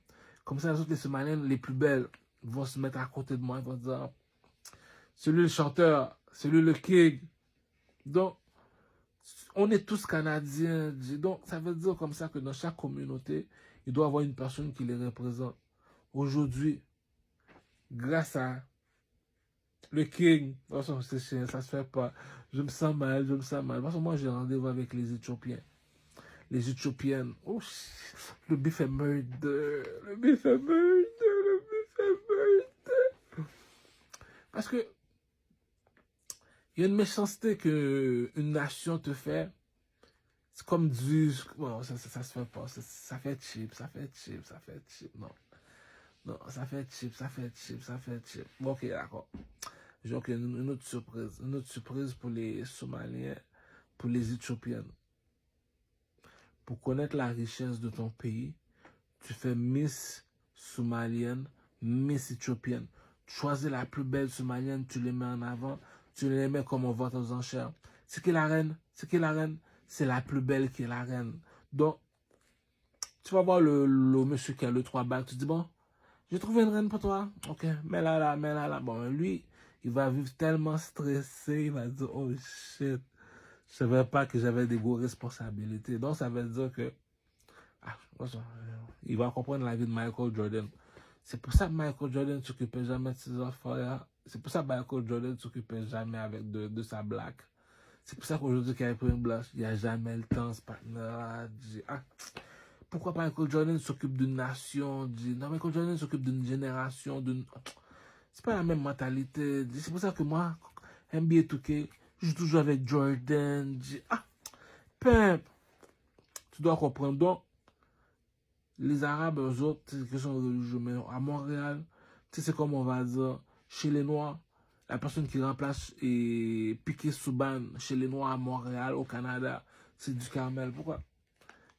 Comme ça, les autres, les Somaliennes les plus belles vont se mettre à côté de moi. Ils vont dire, celui le chanteur, celui le king. Donc, on est tous Canadiens. Donc, ça veut dire comme ça que dans chaque communauté, il doit y avoir une personne qui les représente. Aujourd'hui, grâce à le king, oh, c'est chien, ça se fait pas. Je me sens mal, je me sens mal. Parce que moi, j'ai rendez-vous avec les Éthiopiens. Les Éthiopiennes. Oh, le bif est murder. Le bif est murder. Le bif est murder. Parce que il y a une méchanceté que une nation te fait. C'est comme du... Bon, ça se fait pas. Ça fait cheap, ça fait cheap, ça fait cheap. Non. Non, ça fait cheap, ça fait cheap, ça fait cheap. Bon, ok, d'accord. J'ai une autre surprise. Une autre surprise pour les Somaliens, pour les Éthiopiennes. Pour connaître la richesse de ton pays, tu fais Miss Somalienne, Miss Éthiopienne. Tu choisis la plus belle Somalienne, tu les mets en avant, tu les mets comme on vote aux enchères. C'est qui la reine? C'est qui la reine? C'est la plus belle qui est la reine. Donc, tu vas voir le monsieur qui a le 3 bacs, tu dis, bon, j'ai trouvé une reine pour toi. Ok, mets-la là, mets-la là. Bon, lui, il va vivre tellement stressé, il va dire, oh shit, je savais pas que j'avais des grosses responsabilités. Donc, ça veut dire que ah, il va comprendre la vie de Michael Jordan. C'est pour ça que Michael Jordan ne s'occupait jamais de ses enfants. C'est pour ça que Michael Jordan ne s'occupait jamais avec de sa blague. C'est pour ça qu'aujourd'hui, quand il a une blanche, il n'y a jamais le temps, ce partenaire. Ah, pourquoi Michael Jordan s'occupe d'une nation? Non, Michael Jordan s'occupe d'une génération. C'est pas la même mentalité. C'est pour ça que moi, NBA 2K, je joue toujours avec Jordan. Ah, pimp. Tu dois comprendre. Donc, les Arabes, eux autres, c'est une question religieuse. Mais à Montréal, tu sais, c'est comme on va dire, chez les Noirs, la personne qui remplace Piqué Souban chez les Noirs à Montréal, au Canada, c'est du Carmel. Pourquoi?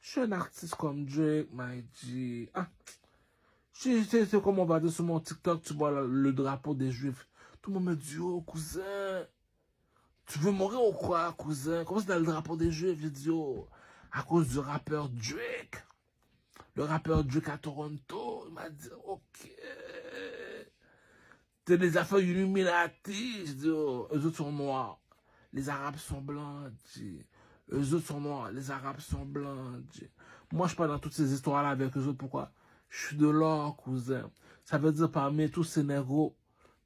Je suis un artiste comme Drake, my G. Ah, c'est comme on va dire sur mon TikTok, tu vois le drapeau des Juifs. Tout le monde me dit, oh, cousin, tu veux mourir ou quoi, cousin? Comment c'est dans le drapeau des Juifs? J'ai dit, oh, à cause du rappeur Drake. Le rappeur Drake à Toronto, il m'a dit, ok, t'es des affaires Illuminati. Je dis, oh, eux autres sont noirs, les Arabes sont blancs. Eux autres sont noirs, les Arabes sont blancs. Moi, je parle dans toutes ces histoires-là avec eux autres. Pourquoi? Je suis de l'or, cousin. Ça veut dire parmi tous ces négros,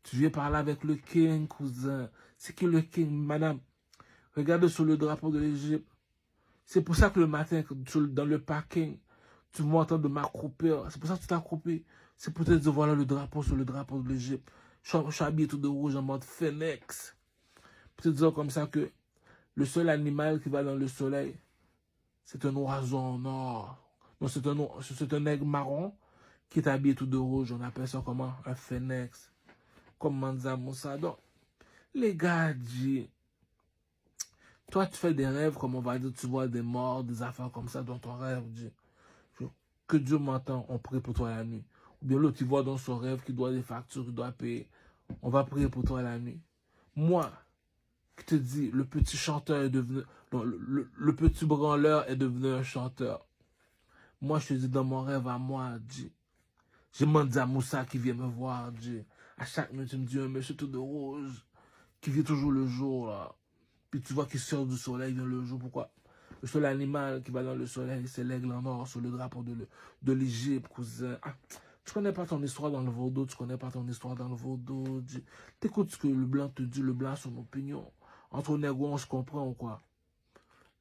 tu viens parler avec le king, cousin. C'est qui le king, madame? Regardez sur le drapeau de l'Égypte. C'est pour ça que le matin, dans le parking, tu m'entends de m'accroupir. C'est pour ça que tu t'accroupis. C'est pour te dire, voilà le drapeau sur le drapeau de l'Égypte. Je suis habillé tout de rouge en mode phénix. Pour te dire comme ça que le seul animal qui va dans le soleil, c'est un oiseau en or. Donc c'est un aigle marron qui est habillé tout de rouge. On appelle ça comment? Un phénix. Comme Mansa Moussa. Donc, les gars, toi, tu fais des rêves, comme on va dire, tu vois des morts, des affaires comme ça dans ton rêve. Que Dieu m'entend, on prie pour toi la nuit. Ou bien l'autre, tu vois dans son rêve qu'il doit des factures, qu'il doit payer. On va prier pour toi la nuit. Moi, qui te dis, le petit chanteur est devenu... Non, le petit branleur est devenu un chanteur. Moi, je te dis, dans mon rêve à moi, j'ai Mansa Moussa qui vient me voir, à chaque nuit, tu me dis, un monsieur tout de rouge, qui vit toujours le jour, là. Puis tu vois qu'il sort du soleil, vient le jour. Pourquoi? Le seul animal qui va dans le soleil, c'est l'aigle en or sur le drapeau de l'Égypte, cousin. Ah, Tu connais pas ton histoire dans le vaudou, tu connais pas ton histoire dans le vaudou. T'écoutes ce que le blanc te dit, le blanc a son opinion. Entre négros, on se comprend ou quoi?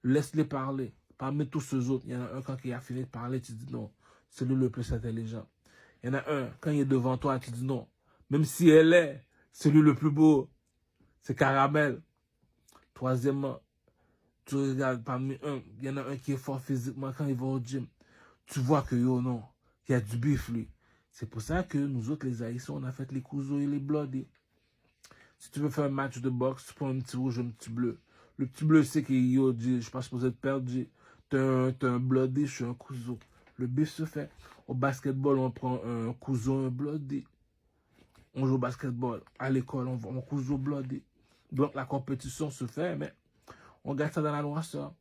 Laisse-les parler. Parmi tous ceux autres, il y en a un quand il a fini de parler, tu dis non, c'est lui le plus intelligent. Il y en a un, quand il est devant toi, tu dis non. Même si elle est, c'est lui le plus beau. C'est Caramel. Troisièmement, tu regardes parmi un, il y en a un qui est fort physiquement quand il va au gym. Tu vois que yo non, il y a du bif lui. C'est pour ça que nous autres les Haïtiens, on a fait les couteaux et les bloodés. Si tu veux faire un match de boxe, tu prends un petit rouge, un petit bleu. Le petit bleu, c'est que yo dit, je suis pas supposé te perdre, t'as un bloodé, je suis un couteau. Le bif se fait. Au basketball, on prend un couteau, un bloodé. On joue au basketball. À l'école, on couteau bloodé. Donc la compétition se fait, mais on garde ça dans la noirceur.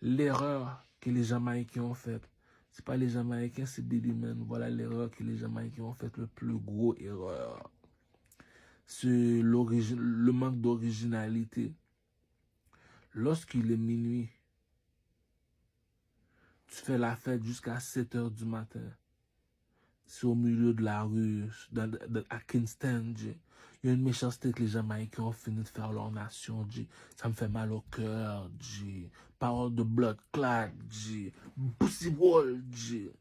L'erreur que les Jamaïcains ont faite, c'est pas les Jamaïcains, c'est Billy Man. Voilà l'erreur que les Jamaïcains ont faite, le plus gros erreur. C'est le manque d'originalité. Lorsqu'il est minuit, tu fais la fête jusqu'à 7 h du matin. C'est au milieu de la rue, à Kingston, G. Il y a une méchanceté que les Jamaïcains ont fini de faire leur nation, G. Ça me fait mal au cœur, G. Parole de blood clad, G. Pussy wall, G.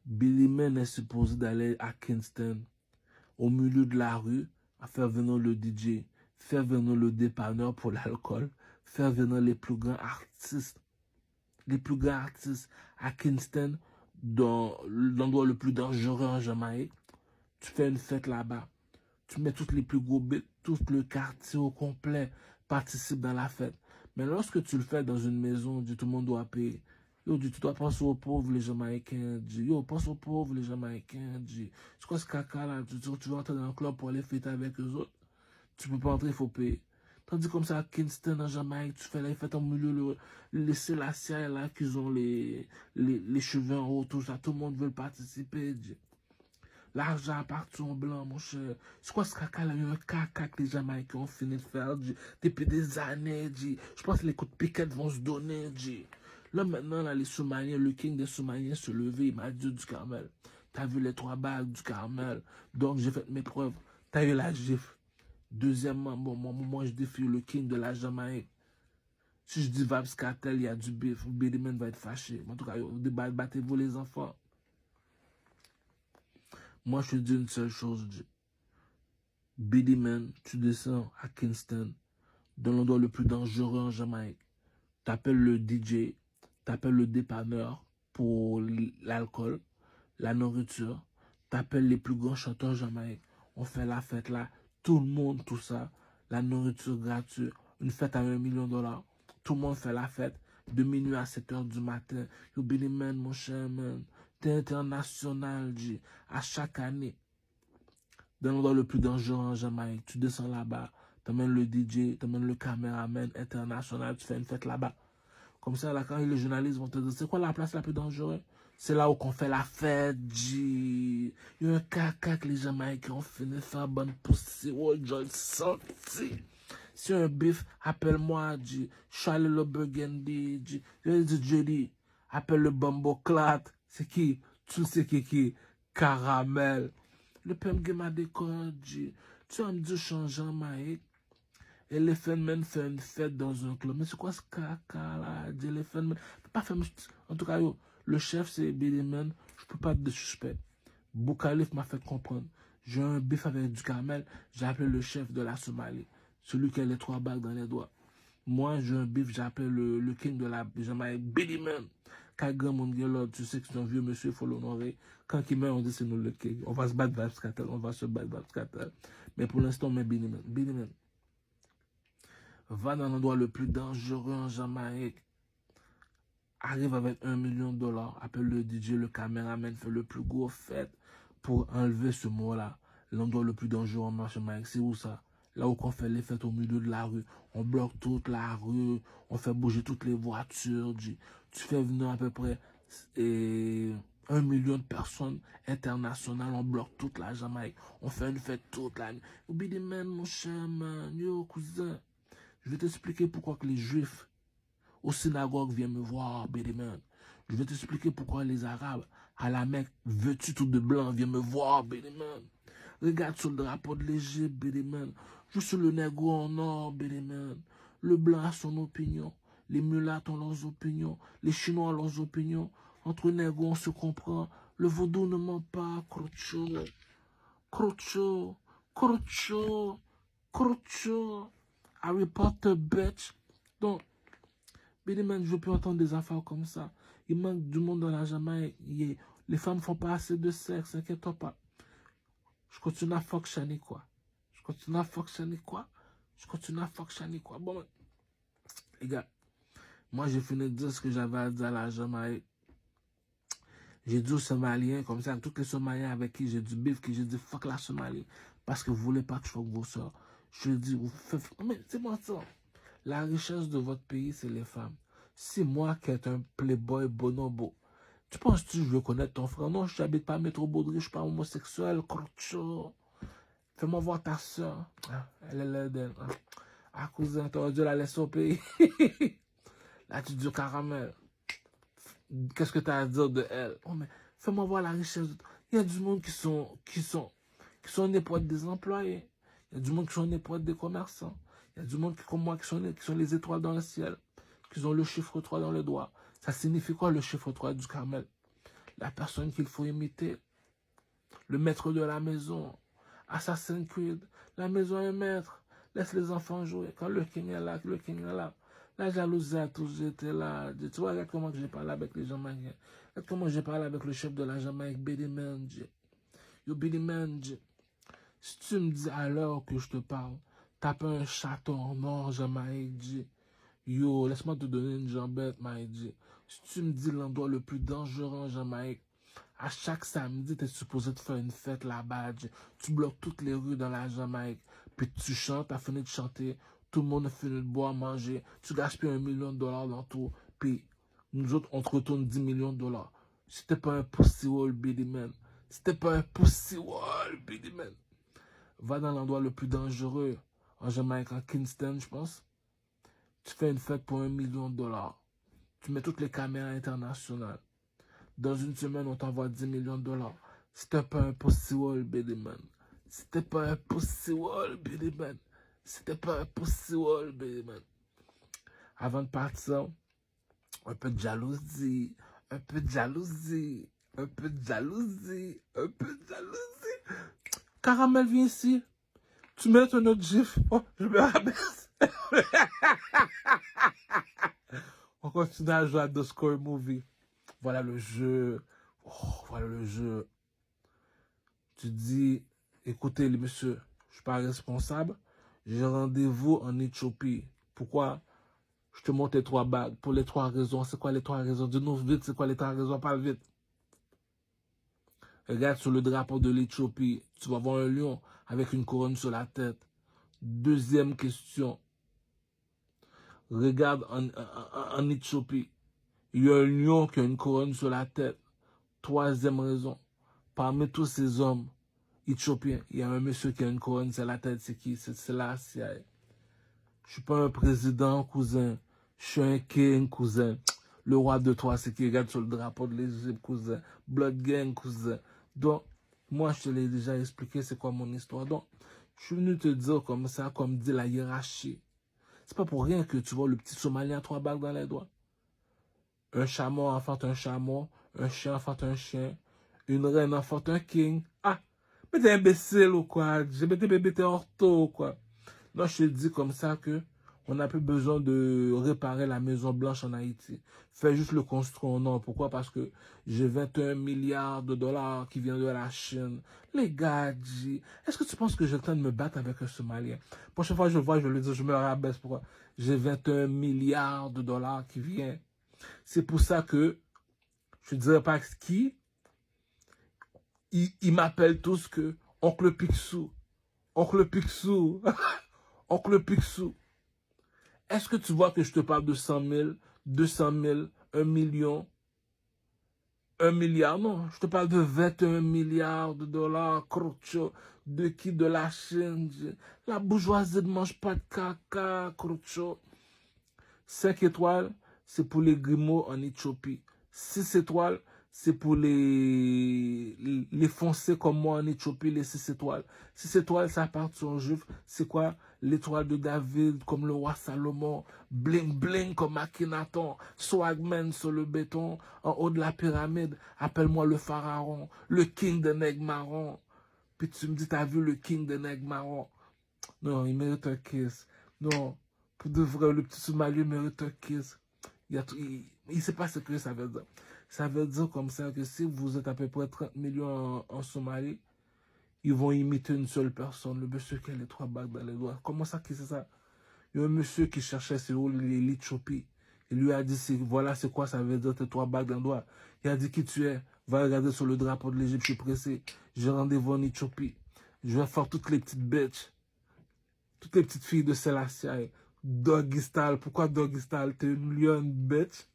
Billy Man est supposé d'aller à Kingston, au milieu de la rue, à faire venir le DJ, faire venir le dépanneur pour l'alcool, faire venir les plus grands artistes à Kingston, dans l'endroit le plus dangereux en Jamaïque. Tu fais une fête là-bas. Tu mets tous les plus gros bits, tout le quartier au complet participe dans la fête. Mais lorsque tu le fais dans une maison, tout le monde doit payer. Yo, tu dois penser aux pauvres, les Jamaïcains. Yo, pense aux pauvres, les Jamaïcains. C'est quoi ce caca là? Tu vas entrer dans un club pour aller fêter avec eux autres. Tu peux pas entrer, il faut payer. Tandis comme ça à Kingston, en Jamaïque, tu fais la fête en milieu, les Sélassiens là, qui ont les cheveux en haut, tout ça, tout le monde veut participer. L'argent appartient aux Blancs, mon cher. C'est quoi ce caca là? Il y a un caca que les Jamaïcains ont fini de faire, depuis des années, Je pense que les coups de piquette vont se donner, Là, maintenant, là, les Soumaliens, le king des Soumaliens se levait, il m'a dit du Carmel. T'as vu les 3 balles du Carmel. Donc, j'ai fait mes preuves. T'as eu la gifle. Deuxièmement, bon, moi, je défie le king de la Jamaïque. Si je dis Vybz Kartel, il y a du bif. Billy Man va être fâché. En tout cas, battez-vous les enfants. Moi, je te dis une seule chose. Billy Man, tu descends à Kingston, dans l'endroit le plus dangereux en Jamaïque. T'appelles le DJ, t'appelles le dépanneur pour l'alcool, la nourriture. T'appelles les plus grands chanteurs jamaïcains. On fait la fête là. Tout le monde, tout ça. La nourriture gratuite. Une fête à $1 million. Tout le monde fait la fête. De minuit à 7 h du matin. Yo, Billy Man, mon cher man. T'es international, G. À chaque année. Dans l'endroit le plus dangereux en Jamaïque. Tu descends là-bas. T'amènes le DJ. T'amènes le caméraman international. Tu fais une fête là-bas. Comme ça, là, quand les journalistes vont te dire, c'est quoi la place la plus dangereuse? C'est là où qu'on fait la fête, G. Il y a un caca que les Jamaïcains ont fini de faire bonne poussée. Oh, j'ai senti. Si un bif, appelle-moi, G. Charlie le Burgundy, G. Je dis, Judy, appelle le Bumbo Clat. C'est qui? Tu sais qui? Caramel. Le PM m'a décor, G. Tu vas me dire, changeant, Mike. Elephant Man fait une fête dans un club. Mais c'est quoi ce caca là? Elephant Man. Pas faire... En tout cas, yo, le chef c'est Billy Man. Je peux pas être de suspect. Boukalif m'a fait comprendre. J'ai un bif avec du Carmel. J'ai appelé le chef de la Somalie. Celui qui a les 3 balles dans les doigts. Moi, j'ai un bif. J'ai appelé le king de la Jamaïque. Billy Man. Quand grand monde là, tu sais que c'est un vieux monsieur, il faut l'honorer. Quand il meurt, on dit c'est nous le king. On va se battre Vybz Kartel. On va se battre Vybz Kartel. Mais pour l'instant, on met Billy Man. Billy Man. Va dans l'endroit le plus dangereux en Jamaïque. Arrive avec $1 million. Appelle le DJ, le caméraman, fait le plus gros fête pour enlever ce mot-là. L'endroit le plus dangereux en Jamaïque, c'est où ça? Là où on fait les fêtes au milieu de la rue. On bloque toute la rue. On fait bouger toutes les voitures. Tu fais venir à peu près 1 million de personnes internationales. On bloque toute la Jamaïque. On fait une fête toute la nuit. Billy Man, mon cher man. Yo, cousin. Je vais t'expliquer pourquoi que les Juifs au synagogue viennent me voir, Billy Man. Je vais t'expliquer pourquoi les Arabes à la Mecque, vêtu tout de blanc, viens me voir, Bénéman. Regarde sur le drapeau de l'Égypte, Bénéman. Je suis le négro en or, Bénéman. Le blanc a son opinion. Les mulattes ont leurs opinions. Les Chinois ont leurs opinions. Entre négros, on se comprend. Le vaudou ne ment pas, Crocho. Crocho. Crocho. Crocho. Harry Potter, bitch. Donc, Bénéman, je ne veux plus entendre des affaires comme ça. Il manque du monde dans la Jamaïque. Les femmes ne font pas assez de sexe, inquiète-toi pas. Je continue à fonctionner quoi. Je continue à fonctionner quoi. Je continue à fonctionner quoi. Bon, les gars, moi j'ai fini de dire ce que j'avais à dire à la Jamaïque. J'ai dit aux Somaliens, comme ça, tous les Somaliens avec qui j'ai du bif, que j'ai dit fuck la Somalie. Parce que vous voulez pas que je fuck vos soeurs. Je dis, vous faites... Mais c'est moi ça. La richesse de votre pays, c'est les femmes. Si moi qui est un playboy bonobo, tu penses-tu que je veux connaître ton frère? Non, je n'habite pas à Métro Baudry, je suis pas homosexuel, crocho. Fais-moi voir ta soeur. Ah, elle est laide. Ah, cousin, t'aurais dû la laisser au pays. Là, tu dis au caramel. Qu'est-ce que tu as à dire de elle? Oh, mais fais-moi voir la richesse. Il y a du monde qui sont nés pour être des employés. Il y a du monde qui sont nés pour être des commerçants. Il y a du monde qui, comme moi, qui sont les étoiles dans le ciel. Qui ont le chiffre 3 dans le doigt. Ça signifie quoi le chiffre 3 du Carmel? La personne qu'il faut imiter. Le maître de la maison. Assassin's Creed. La maison est maître. Laisse les enfants jouer. Quand le king est là, le king est là. La jalousie a toujours été là. Tu vois, regarde comment j'ai parlé avec les Jamaïcains. Regarde comment j'ai parlé avec le chef de la Jamaïque, Billy Manji. Yo, Billy Manji. Si tu me dis à l'heure que je te parle, t'as pas un château en or, Jamaïque, dit. Yo, laisse-moi te donner une jambette, Maïdi. Si tu me dis l'endroit le plus dangereux en Jamaïque, à chaque samedi, tu es supposé te faire une fête là-bas. Tu bloques toutes les rues dans la Jamaïque. Puis tu chantes, tu as fini de chanter. Tout le monde a fini de boire, manger. Tu gaspilles $1 million dans tout. Puis nous autres, on te retourne $10 millions. C'était pas un pussy wall, Billy Man. C'était pas un pussy wall, Billy Man. Va dans l'endroit le plus dangereux en Jamaïque, en Kingston, je pense. Tu fais une fête pour $1 million. Tu mets toutes les caméras internationales. Dans une semaine, on t'envoie $10 millions. C'était pas un possible, Billyman. C'était pas un possible, Billyman. C'était pas un possible, Billyman. Avant de partir, un peu de jalousie. Un peu de jalousie. Un peu de jalousie. Un peu de jalousie. Caramel, viens ici. Tu mets un autre gif. Oh, je me rabaisse. On continue à jouer à The Score Movie. Voilà le jeu. Oh, voilà le jeu. Tu dis, écoutez, les messieurs, je ne suis pas responsable. J'ai rendez-vous en Éthiopie. Pourquoi? Je te montre les 3 bagues. Pour les 3 raisons. C'est quoi les 3 raisons? Dis-nous vite, c'est quoi les 3 raisons? Parle vite. Regarde sur le drapeau de l'Éthiopie. Tu vas voir un lion avec une couronne sur la tête. Deuxième question. Regarde en Éthiopie. Il y a un lion qui a une couronne sur la tête. Troisième raison. Parmi tous ces hommes éthiopiens, il y a un monsieur qui a une couronne sur la tête. C'est qui? C'est la CIA. Je suis pas un président, cousin. Je suis un king, cousin. Le roi de toi, c'est qui? Regarde sur le drapeau de l'Égypte, cousin. Blood gang, cousin. Donc, moi, je te l'ai déjà expliqué c'est quoi mon histoire. Donc, je suis venu te dire comme ça, comme dit la hiérarchie. C'est pas pour rien que tu vois le petit Somalien à 3 balles dans les doigts. Un chameau enfante un chameau. Un chien enfante un chien. Une reine enfante un king. Ah! Mais t'es imbécile ou quoi? J'ai mis tes bébés, t'es ortho ou quoi? Non, je te dis comme ça que on n'a plus besoin de réparer la Maison Blanche en Haïti. Fais juste le construire. Non, pourquoi? Parce que j'ai 21 milliards de dollars qui viennent de la Chine. Les gars, est-ce que tu penses que j'ai le temps de me battre avec un Somalien? Prochaine fois que je le vois, je vais lui dire, je me rabaisse. Pourquoi? J'ai 21 milliards de dollars qui viennent. C'est pour ça que, je ne dirais pas qui, ils m'appellent tous que Oncle Picsou. Oncle Picsou. Oncle Picsou. Est-ce que tu vois que je te parle de 100 000, 200 000, 1 million, 1 milliard? Non, je te parle de 21 milliards de dollars, crocho. De qui? De la Chine. La bourgeoisie ne mange pas de caca, crocho. 5 étoiles, c'est pour les Grimaud en Éthiopie. 6 étoiles, c'est pour les foncés comme moi en Éthiopie, les 6 étoiles. 6 étoiles, ça appartient aux Juifs. C'est quoi? L'étoile de David, comme le roi Salomon. Bling bling comme Akhenaton. Swagman sur le béton, en haut de la pyramide. Appelle-moi le pharaon, le king des nègres marrons. Puis tu me dis, t'as vu le king des nègres marrons? Non, il mérite un kiss. Non, pour de vrai, le petit Somalien mérite un kiss. Il sait pas ce que ça veut dire. Ça veut dire comme ça que si vous êtes à peu près 30 millions en Somalie, ils vont imiter une seule personne, le monsieur qui a les 3 bagues dans les doigts. Comment ça, qui c'est ça? Il y a un monsieur qui cherchait c'est où l'Éthiopie. Il lui a dit, voilà c'est quoi ça veut dire tes 3 bagues dans le doigt. Il a dit qui tu es. Va regarder sur le drapeau de l'Égypte, je suis pressé. J'ai rendez-vous en Éthiopie. Je vais faire toutes les petites bitches. Toutes les petites filles de Selassie. Doggy style. Pourquoi doggy style? T'es une lionne bitch.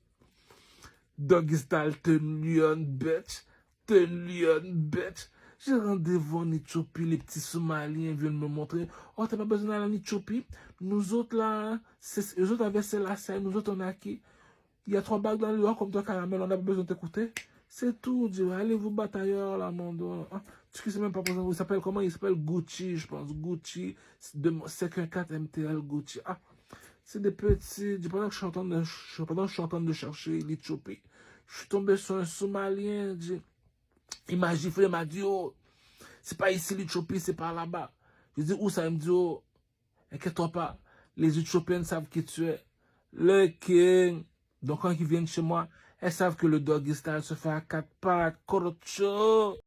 Doggy style, t'es une lionne bitch. T'es une lionne bitch. J'ai rendez-vous en Éthiopie. Les petits Somaliens viennent me montrer. Oh, t'as pas besoin d'aller en Éthiopie. Nous autres, là, eux autres avaient Selassie. Nous autres, on a qui? Il y a 3 bagues dans le doigt comme toi, caramel. On n'a pas besoin de t'écouter. C'est tout, Dieu. Allez vous battre ailleurs, là, mon dos. Ah, tu sais même pas il s'appelle comment? Il s'appelle Gucci, je pense. Gucci. 514 MTL Gucci. Ah, c'est des petits. Pendant que je suis en train de chercher l'Éthiopie, je suis tombé sur un Somalien. Il m'a giflé, il m'a dit, oh, c'est pas ici l'Éthiopie, c'est par là-bas. Je dis, où ça? Il me dit, oh, inquiète-toi pas. Les Éthiopiennes savent qui tu es. Le king. Donc, quand ils viennent chez moi, elles savent que le doggy style se fait à 4 pattes. Corocho.